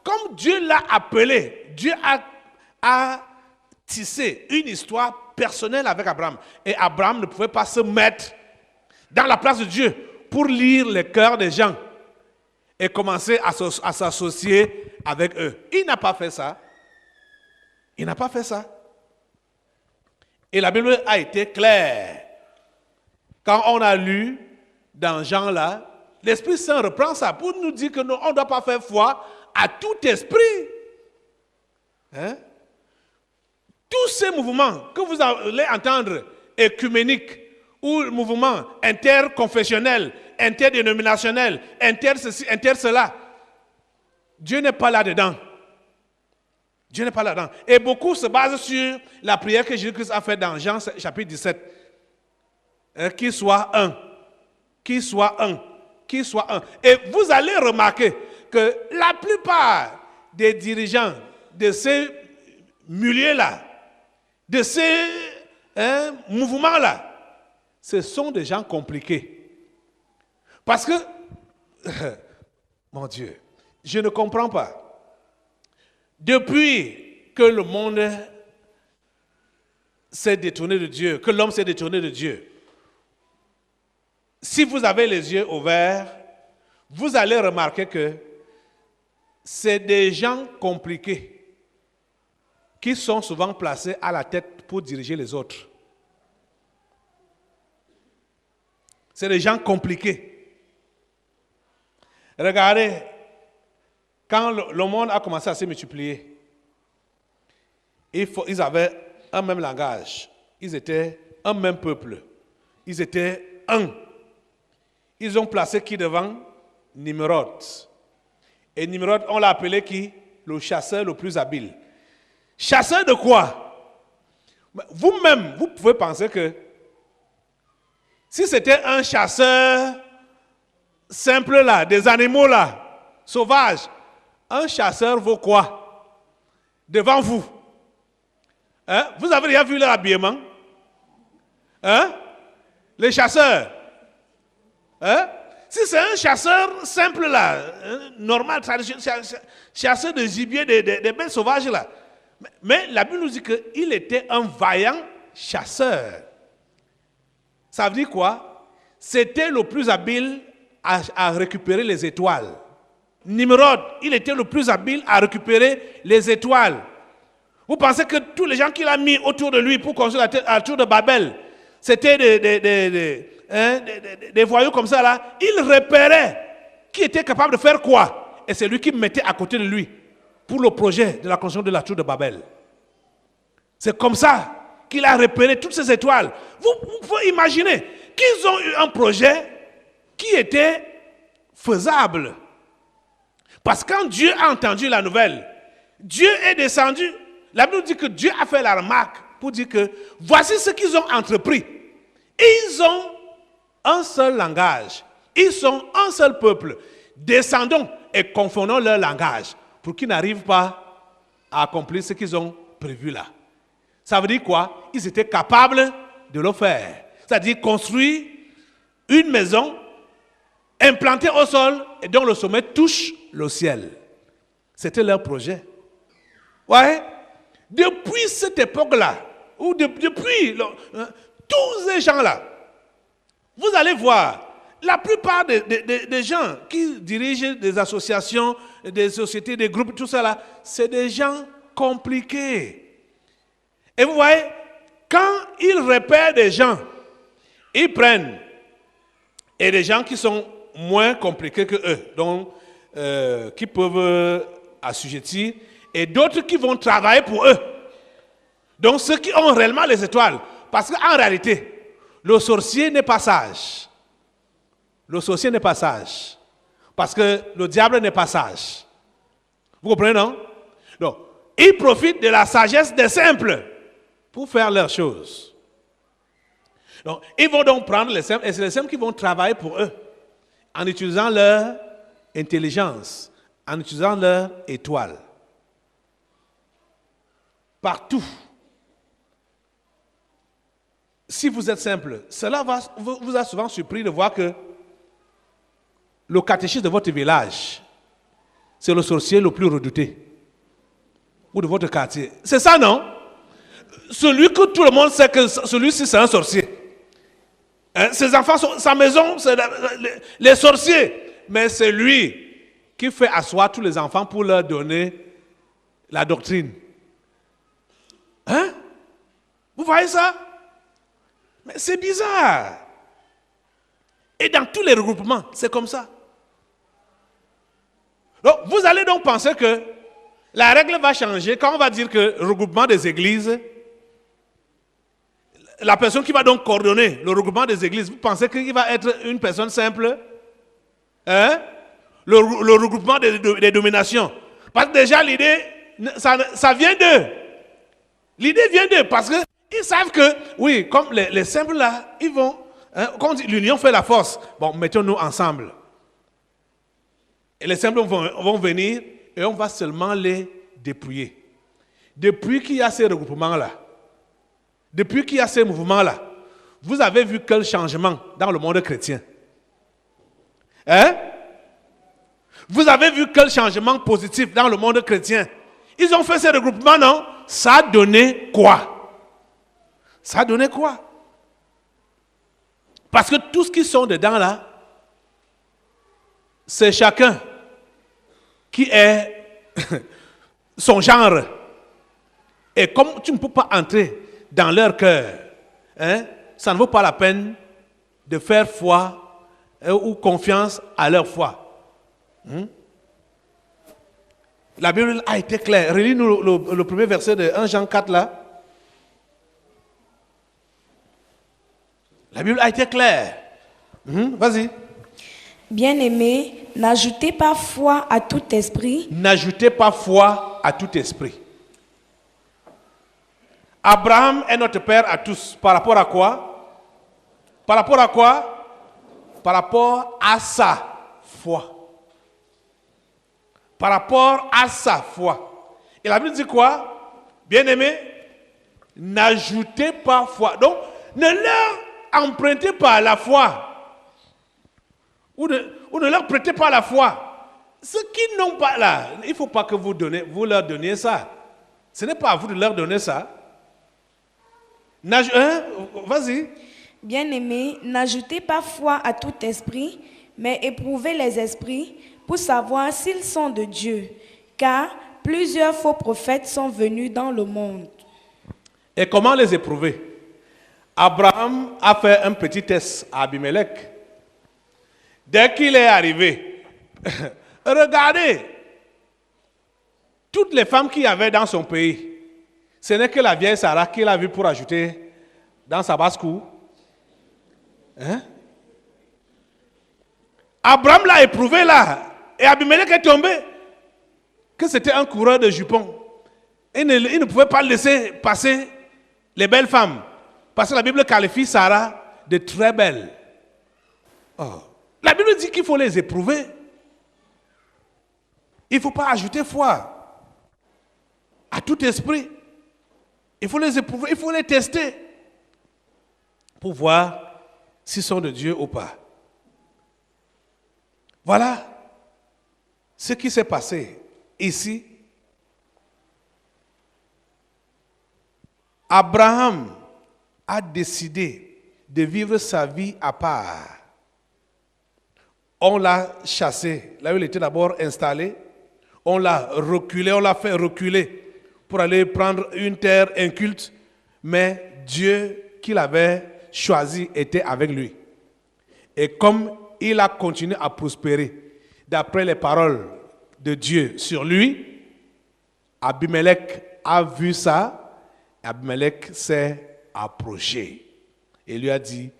Comme Dieu l'a appelé, Dieu a tissé une histoire personnelle avec Abraham. Et Abraham ne pouvait pas se mettre dans la place de Dieu pour lire les cœurs des gens et commencer à s'associer avec eux. Il n'a pas fait ça. Il n'a pas fait ça. Et la Bible a été claire. Quand on a lu dans Jean là, l'Esprit Saint reprend ça pour nous dire que non, on ne doit pas faire foi à tout esprit. Hein? Tous ces mouvements que vous allez entendre, écuméniques, ou mouvements interconfessionnels, interdénominationnels, inter-ceci, inter-cela, Dieu n'est pas là-dedans. Dieu n'est pas là-dedans. Et beaucoup se basent sur la prière que Jésus-Christ a faite dans Jean chapitre 17. Qu'il soit un. Qu'il soit un. Qu'il soit un. Et vous allez remarquer que la plupart des dirigeants de ces milieux-là, de ces mouvements-là, ce sont des gens compliqués. Parce que, mon Dieu, je ne comprends pas. Depuis que le monde s'est détourné de Dieu, que l'homme s'est détourné de Dieu, si vous avez les yeux ouverts, vous allez remarquer que c'est des gens compliqués qui sont souvent placés à la tête pour diriger les autres. C'est des gens compliqués. Regardez, quand le monde a commencé à se multiplier, ils avaient un même langage. Ils étaient un même peuple. Ils étaient un. Ils ont placé qui devant? Nimrod. Et Nimrod, on l'a appelé qui? Le chasseur le plus habile. Chasseur de quoi? Vous-même, vous pouvez penser que si c'était un chasseur simple là, des animaux là, sauvages, un chasseur vaut quoi devant vous? Hein? Vous avez déjà vu leur habillement? Hein? Les chasseurs. Hein? Si c'est un chasseur simple là, normal, chasseur de gibier, des bêtes sauvages là. Mais la Bible nous dit qu'il était un vaillant chasseur. Ça veut dire quoi? C'était le plus habile à récupérer les étoiles. Nimrod, il était le plus habile à récupérer les étoiles. Vous pensez que tous les gens qu'il a mis autour de lui pour construire la tour de Babel, c'était des voyous comme ça là? Il repérait qui était capable de faire quoi. Et c'est lui qui mettait à côté de lui pour le projet de la construction de la tour de Babel. C'est comme ça qu'il a repéré toutes ces étoiles. Vous pouvez imaginer qu'ils ont eu un projet qui était faisable. Parce que quand Dieu a entendu la nouvelle, Dieu est descendu. La Bible dit que Dieu a fait la remarque pour dire que voici ce qu'ils ont entrepris. Ils ont un seul langage. Ils sont un seul peuple. Descendons et confondons leur langage pour qu'ils n'arrivent pas à accomplir ce qu'ils ont prévu là. Ça veut dire quoi? Ils étaient capables de le faire. C'est-à-dire construire une maison implantée au sol et dont le sommet touche le ciel. C'était leur projet. Ouais. Depuis cette époque-là, ou depuis tous ces gens-là, vous allez voir, la plupart des gens qui dirigent des associations, des sociétés, des groupes, tout ça là, c'est des gens compliqués. Et vous voyez, quand ils repèrent des gens, ils prennent et des gens qui sont moins compliqués que eux, donc qui peuvent assujettir, et d'autres qui vont travailler pour eux. Donc ceux qui ont réellement les étoiles. Parce qu'en réalité, le sorcier n'est pas sage. Le sorcier n'est pas sage. Parce que le diable n'est pas sage. Vous comprenez, non? Donc, ils profitent de la sagesse des simples pour faire leurs choses. Donc, ils vont donc prendre les simples, et c'est les simples qui vont travailler pour eux, en utilisant leur intelligence, en utilisant leur étoile. Partout. Si vous êtes simple, cela vous a souvent surpris de voir que le catéchisme de votre village, c'est le sorcier le plus redouté. Ou de votre quartier. C'est ça, non? Celui que tout le monde sait que celui-ci, c'est un sorcier. Hein? Ses enfants, sa maison, c'est les sorciers. Mais c'est lui qui fait asseoir tous les enfants pour leur donner la doctrine. Hein? Vous voyez ça? Mais c'est bizarre. Et dans tous les regroupements, c'est comme ça. Donc, vous allez donc penser que la règle va changer quand on va dire que le regroupement des églises, la personne qui va donc coordonner le regroupement des églises, vous pensez qu'il va être une personne simple? Hein? Le regroupement des dominations. Parce que déjà l'idée, ça vient d'eux. L'idée vient d'eux parce qu'ils savent que, oui, comme les simples là, ils vont, hein, quand on dit l'union fait la force, bon, mettons-nous ensemble. Et les simples vont venir et on va seulement les dépouiller. Depuis qu'il y a ces regroupements-là, depuis qu'il y a ces mouvements-là, Vous avez vu quel changement dans le monde chrétien? Hein? Vous avez vu quel changement positif dans le monde chrétien? Ils ont fait ces regroupements, non? Ça a donné quoi? Ça a donné quoi? Parce que tout ce qui sont dedans là, c'est chacun qui est son genre. Et comme tu ne peux pas entrer dans leur cœur, hein, ça ne vaut pas la peine de faire foi ou confiance à leur foi. La Bible a été claire. Relis-nous le premier verset de 1 Jean 4 là. La Bible a été claire. Vas-y. Bien-aimés, n'ajoutez pas foi à tout esprit. N'ajoutez pas foi à tout esprit. Abraham est notre père à tous. Par rapport à quoi? Par rapport à quoi? Par rapport à sa foi. Par rapport à sa foi. Et la Bible dit quoi? Bien-aimés, n'ajoutez pas foi. Donc, ne leur empruntez pas la foi. Ou ne leur prêtez pas la foi. Ceux qui n'ont pas là, il ne faut pas que vous leur donniez ça. Ce n'est pas à vous de leur donner ça. Vas-y. Bien-aimés, n'ajoutez pas foi à tout esprit, mais éprouvez les esprits pour savoir s'ils sont de Dieu, car plusieurs faux prophètes sont venus dans le monde. Et comment les éprouver? Abraham a fait un petit test à Abimelech. Dès qu'il est arrivé, regardez, toutes les femmes qu'il y avait dans son pays, ce n'est que la vieille Sarah qu'il a vue pour ajouter dans sa basse-cour. Hein? Abraham l'a éprouvé là, et Abimelech est tombé, que c'était un coureur de jupons. Il ne pouvait pas laisser passer les belles femmes, parce que la Bible qualifie Sarah de très belle. Oh. La Bible dit qu'il faut les éprouver. Il ne faut pas ajouter foi à tout esprit. Il faut les éprouver, il faut les tester pour voir s'ils sont de Dieu ou pas. Voilà ce qui s'est passé ici. Abraham a décidé de vivre sa vie à part. On l'a chassé, là où il était d'abord installé. On l'a reculé, on l'a fait reculer pour aller prendre une terre inculte. Mais Dieu qu'il avait choisi était avec lui. Et comme il a continué à prospérer, d'après les paroles de Dieu sur lui, Abimelech a vu ça. Abimelech s'est approché et lui a dit,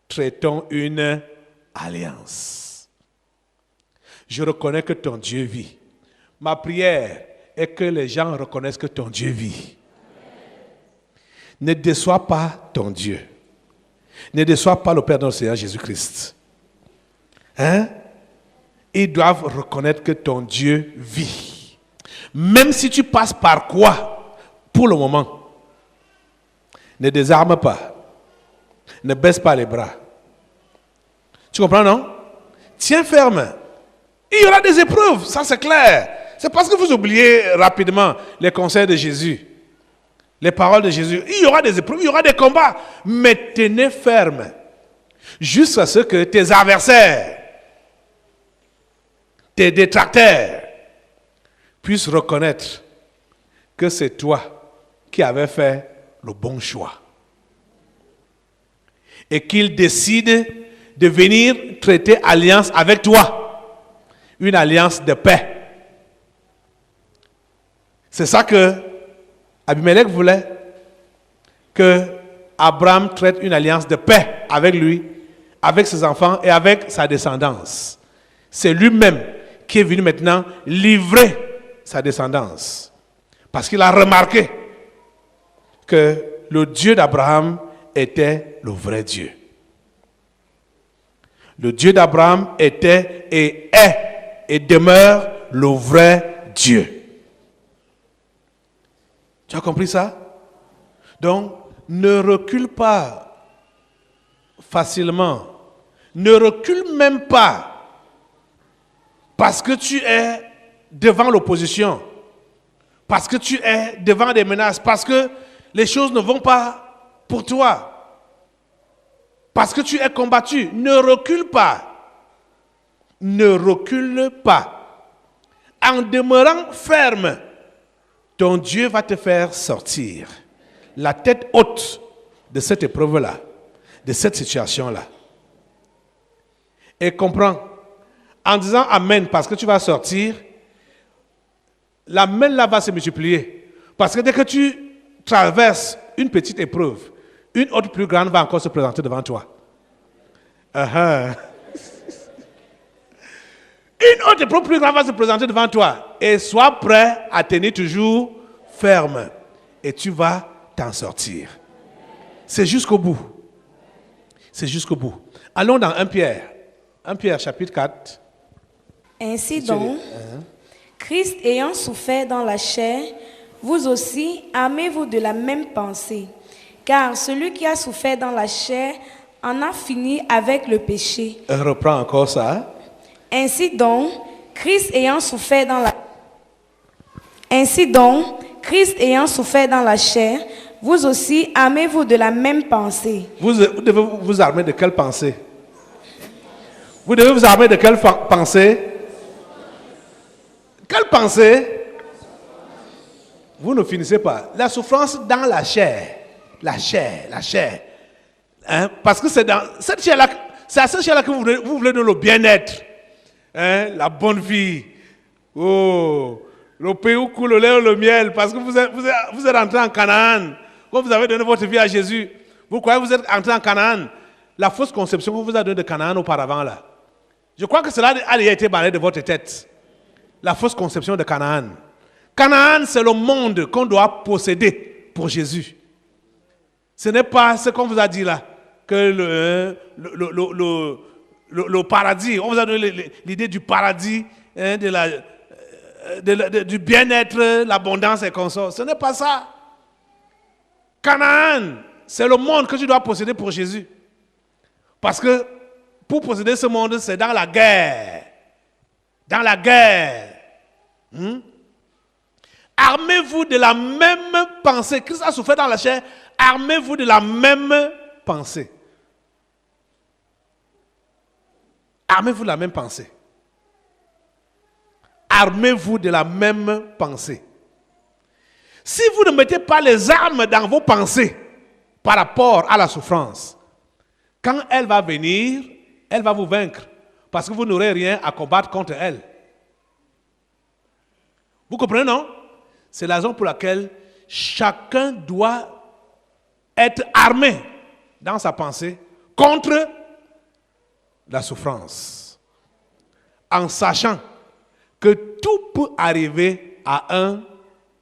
traitons une alliance. Je reconnais que ton Dieu vit. Ma prière est que les gens reconnaissent que ton Dieu vit. Ne déçois pas ton Dieu. Ne déçois pas le Père de notre Seigneur Jésus-Christ. Hein? Ils doivent reconnaître que ton Dieu vit. Même si tu passes par quoi, pour le moment, ne désarme pas. Ne baisse pas les bras. Tu comprends, non? Tiens ferme. Il y aura des épreuves, ça c'est clair. C'est parce que vous oubliez rapidement les conseils de Jésus, les paroles de Jésus. Il y aura des épreuves, il y aura des combats, mais tenez ferme jusqu'à ce que tes adversaires, tes détracteurs puissent reconnaître que c'est toi qui avais fait le bon choix. Et qu'ils décident de venir traiter alliance avec toi. Une alliance de paix. C'est ça que Abimelech voulait, que Abraham traite une alliance de paix avec lui, avec ses enfants et avec sa descendance. C'est lui-même qui est venu maintenant livrer sa descendance. Parce qu'il a remarqué que le Dieu d'Abraham était le vrai Dieu. Le Dieu d'Abraham était et est et demeure le vrai Dieu. Tu as compris ça? Donc, ne recule pas facilement. Ne recule même pas parce que tu es devant l'opposition, parce que tu es devant des menaces, parce que les choses ne vont pas pour toi, parce que tu es combattu. Ne recule pas. Ne recule pas. En demeurant ferme, ton Dieu va te faire sortir la tête haute de cette épreuve-là, de cette situation-là. Et comprends, en disant Amen, parce que tu vas sortir, l'Amen là va se multiplier. Parce que dès que tu traverses une petite épreuve, une autre plus grande va encore se présenter devant toi. Uh-huh. Une autre épreuve plus grande va se présenter devant toi. Et sois prêt à tenir toujours ferme. Et tu vas t'en sortir. C'est jusqu'au bout. C'est jusqu'au bout. Allons dans 1 Pierre. 1 Pierre chapitre 4. Ainsi donc, Christ ayant souffert dans la chair, vous aussi, armez-vous de la même pensée. Car celui qui a souffert dans la chair en a fini avec le péché. Reprends encore ça. Ainsi donc, Christ ayant souffert dans la chair, vous aussi, armez-vous de la même pensée. Vous devez vous armer de quelle pensée? Vous devez vous armer de quelle pensée? Quelle pensée? Vous ne finissez pas. La souffrance dans la chair. La chair. Hein? Parce que c'est dans cette chair-là, c'est à cette chair-là que vous voulez donner le bien-être. Hein? La bonne vie. Oh, le pays où coule le lait et le miel. Parce que vous êtes entré en Canaan. Quand vous avez donné votre vie à Jésus, vous croyez que vous êtes entré en Canaan. La fausse conception que vous avez donnée de Canaan auparavant là. Je crois que cela a été balayé de votre tête. La fausse conception de Canaan. Canaan, c'est le monde qu'on doit posséder pour Jésus. Ce n'est pas ce qu'on vous a dit là, que le paradis, on vous a donné l'idée du paradis, hein, du bien-être, l'abondance et consorts. Ce n'est pas ça. Canaan, c'est le monde que tu dois posséder pour Jésus. Parce que pour posséder ce monde, c'est dans la guerre. Dans la guerre. Armez-vous de la même pensée. Christ a souffert dans la chair. Armez-vous de la même pensée. Armez-vous de la même pensée. Armez-vous de la même pensée. Si vous ne mettez pas les armes dans vos pensées par rapport à la souffrance, quand elle va venir, elle va vous vaincre. Parce que vous n'aurez rien à combattre contre elle. Vous comprenez, non? C'est la raison pour laquelle chacun doit être armé dans sa pensée contre la souffrance. En sachant que tout peut arriver à un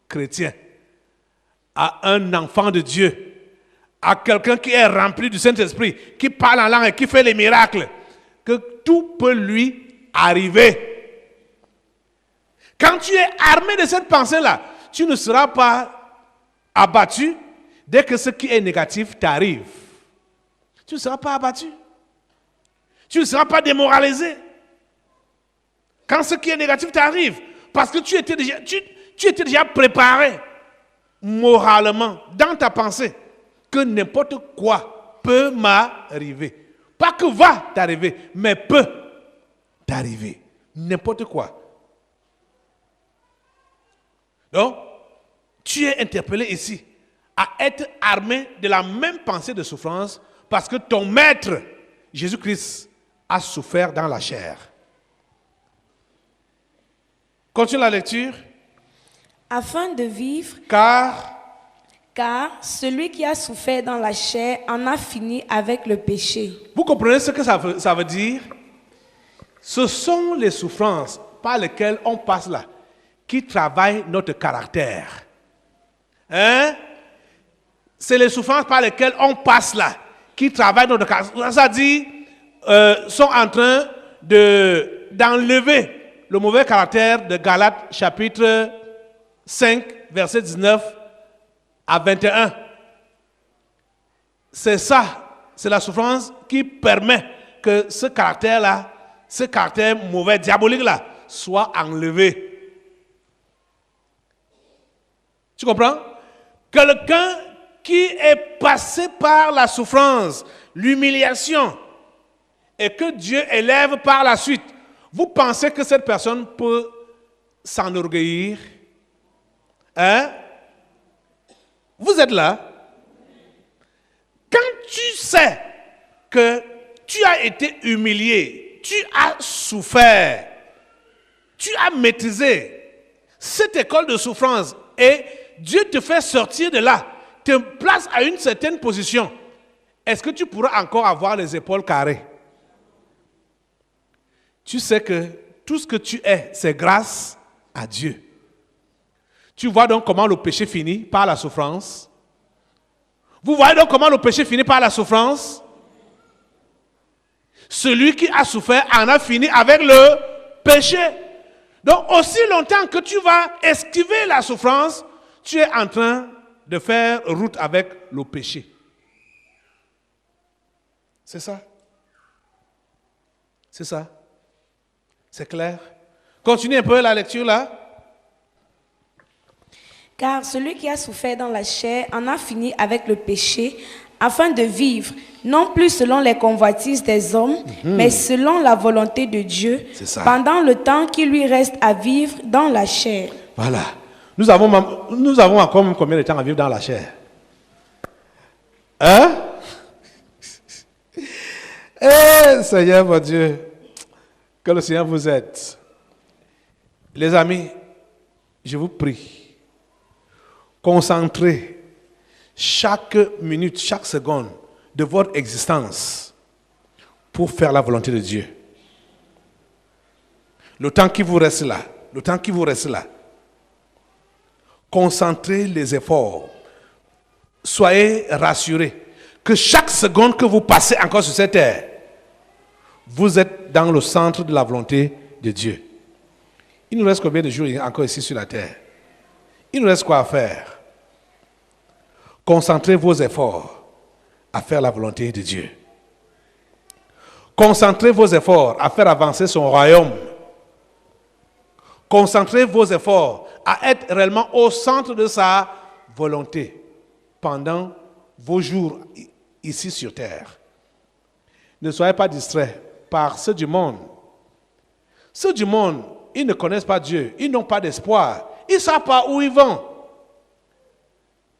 chrétien, à un enfant de Dieu, à quelqu'un qui est rempli du Saint-Esprit, qui parle en langue et qui fait les miracles, que tout peut lui arriver. Quand tu es armé de cette pensée-là, tu ne seras pas abattu dès que ce qui est négatif t'arrive. Tu ne seras pas abattu. Tu ne seras pas démoralisé. Quand ce qui est négatif t'arrive, parce que tu étais déjà préparé moralement dans ta pensée que n'importe quoi peut m'arriver. Pas que va t'arriver, mais peut t'arriver. N'importe quoi. Donc, tu es interpellé ici à être armé de la même pensée de souffrance parce que ton maître, Jésus-Christ, a souffert dans la chair. Continue la lecture. Afin de vivre, Car celui qui a souffert dans la chair en a fini avec le péché. vous comprenez ce que ça veut dire? Ce sont les souffrances par lesquelles on passe là qui travaillent notre caractère. Hein? C'est les souffrances par lesquelles on passe là qui travaillent notre caractère. Ça dit, sont en train d'enlever le mauvais caractère de Galates chapitre 5, verset 19 à 21. C'est ça c'est la souffrance qui permet que ce caractère-là, ce caractère mauvais, diabolique-là, soit enlevé. Tu comprends? Quelqu'un qui est passé par la souffrance, l'humiliation, et que Dieu élève par la suite, vous pensez que cette personne peut s'enorgueillir? Hein? Vous êtes là? Quand tu sais que tu as été humilié, tu as souffert, tu as maîtrisé cette école de souffrance et Dieu te fait sortir de là, te place à une certaine position, est-ce que tu pourras encore avoir les épaules carrées? Tu sais que tout ce que tu es, c'est grâce à Dieu. Tu vois donc comment le péché finit par la souffrance? Vous voyez donc comment le péché finit par la souffrance? Celui qui a souffert en a fini avec le péché. Donc aussi longtemps que tu vas esquiver la souffrance, tu es en train de faire route avec le péché. C'est ça. C'est ça. C'est clair. Continue un peu la lecture là. Car celui qui a souffert dans la chair en a fini avec le péché, afin de vivre, non plus selon les convoitises des hommes, mais selon la volonté de Dieu, pendant le temps qui lui reste à vivre dans la chair. Voilà. Nous avons encore combien de temps à vivre dans la chair? Hein? Eh, Seigneur mon Dieu, que le Seigneur vous aide. Les amis, je vous prie, concentrez chaque minute, chaque seconde de votre existence pour faire la volonté de Dieu. Le temps qui vous reste là, concentrez les efforts. Soyez rassurés que chaque seconde que vous passez encore sur cette terre, vous êtes dans le centre de la volonté de Dieu. Il nous reste combien de jours encore ici sur la terre? Il nous reste quoi à faire? Concentrez vos efforts à faire la volonté de Dieu. Concentrez vos efforts à faire avancer son royaume. Concentrez vos efforts à être réellement au centre de sa volonté pendant vos jours ici sur terre. Ne soyez pas distraits par ceux du monde. Ceux du monde, ils ne connaissent pas Dieu, ils n'ont pas d'espoir, ils ne savent pas où ils vont.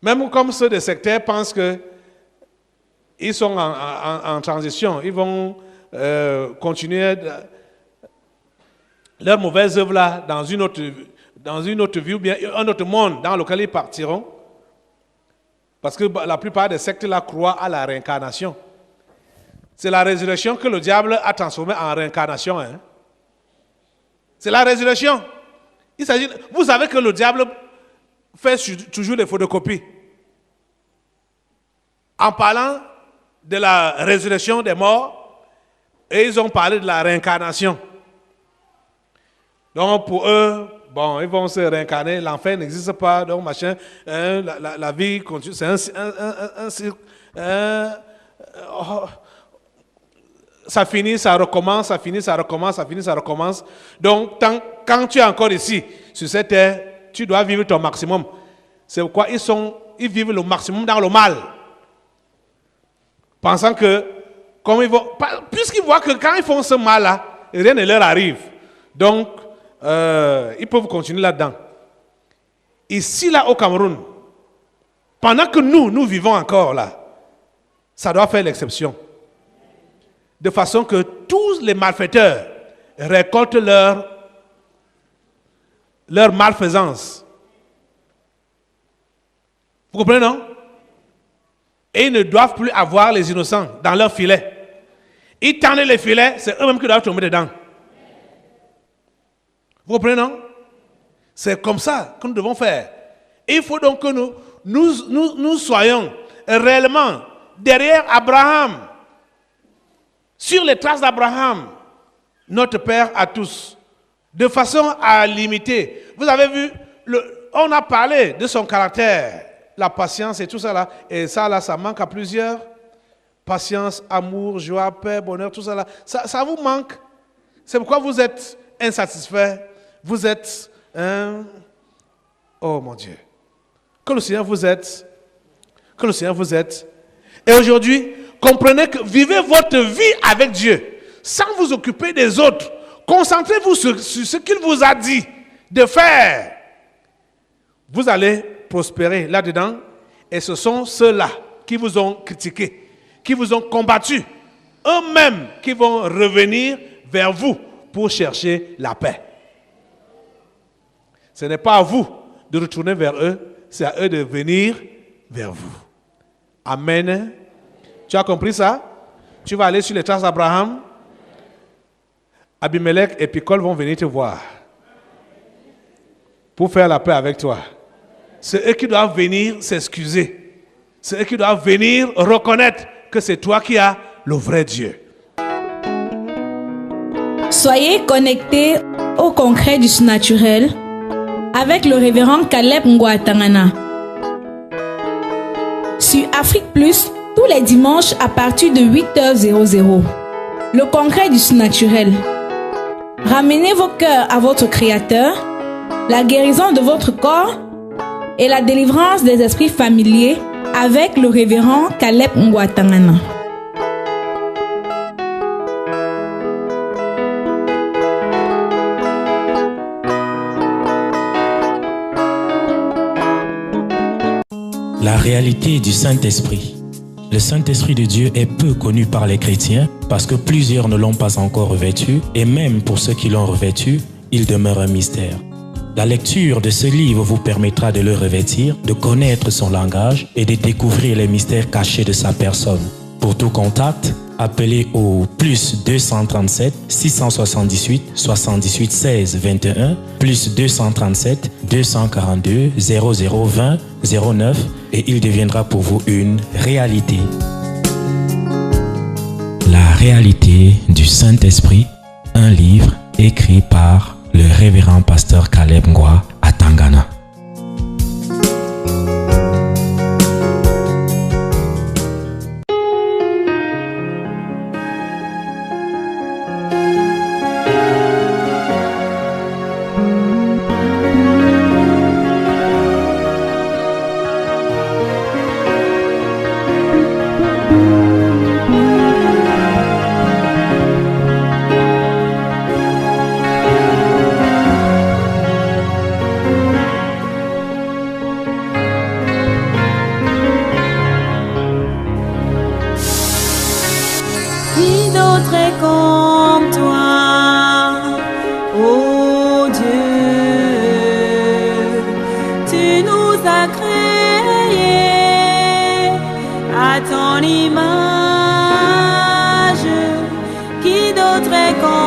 Même comme ceux des sectaires pensent qu'ils sont en transition, ils vont continuer leurs mauvaises œuvres là dans une autre vie ou bien un autre monde dans lequel ils partiront. Parce que la plupart des sectes là croient à la réincarnation. C'est la résurrection que le diable a transformée en réincarnation. Hein? C'est la résurrection. Vous savez que le diable fait toujours des photocopies. En parlant de la résurrection des morts, et ils ont parlé de la réincarnation. Donc pour eux, bon, ils vont se réincarner, l'enfer n'existe pas, donc machin, la vie continue, c'est un cirque. Ça finit, ça recommence, ça finit, ça recommence, ça finit, ça recommence. Donc, quand tu es encore ici, sur cette terre, tu dois vivre ton maximum. C'est pourquoi ils vivent le maximum dans le mal. Pensant que, puisqu'ils voient que quand ils font ce mal-là, rien ne leur arrive. Donc, ils peuvent continuer là-dedans. Ici, là, au Cameroun, pendant que nous vivons encore là, ça doit faire l'exception. De façon que tous les malfaiteurs récoltent leur malfaisance. Vous comprenez, non? Et ils ne doivent plus avoir les innocents dans leur filet. Ils tendent les filets, c'est eux-mêmes qui doivent tomber dedans. Vous comprenez, non? C'est comme ça que nous devons faire. Et il faut donc que nous soyons réellement derrière Abraham, sur les traces d'Abraham, notre Père à tous, de façon à l'imiter. Vous avez vu, on a parlé de son caractère, la patience et tout ça là, et ça là, ça manque à plusieurs. patience, amour, joie, paix, bonheur, tout ça là, ça vous manque. C'est pourquoi vous êtes insatisfait, vous êtes oh mon Dieu. Que le Seigneur vous aide. Que le Seigneur vous aide. Et aujourd'hui, comprenez que vivez votre vie avec Dieu, sans vous occuper des autres. Concentrez-vous sur ce qu'il vous a dit de faire. Vous allez prospérer là-dedans. Et ce sont ceux-là qui vous ont critiqué, qui vous ont combattu, eux-mêmes qui vont revenir vers vous pour chercher la paix. Ce n'est pas à vous de retourner vers eux, c'est à eux de venir vers vous. Amen. Tu as compris ça? Tu vas aller sur les traces d'Abraham. Abimelech et Picol vont venir te voir pour faire la paix avec toi. C'est eux qui doivent venir s'excuser. C'est eux qui doivent venir reconnaître que c'est toi qui as le vrai Dieu. Soyez connectés au concret du surnaturel avec le révérend Caleb Ngouatangana. Sur Afrique Plus, tous les dimanches à partir de 8h00. Le concret du surnaturel. Ramenez vos cœurs à votre Créateur, la guérison de votre corps et la délivrance des esprits familiers avec le révérend Caleb Ngouatangana. La réalité du Saint-Esprit. Le Saint-Esprit de Dieu est peu connu par les chrétiens parce que plusieurs ne l'ont pas encore revêtu et même pour ceux qui l'ont revêtu, il demeure un mystère. La lecture de ce livre vous permettra de le revêtir, de connaître son langage et de découvrir les mystères cachés de sa personne. Pour tout contact, appelez au plus 237 678 78 16 21 plus 237 242 0020 09 et il deviendra pour vous une réalité. La réalité du Saint-Esprit, un livre écrit par le révérend pasteur Caleb Ngouatangana. Qui d'autre est comme toi, ô Dieu? Tu nous as créés à ton image. Qui d'autre est comme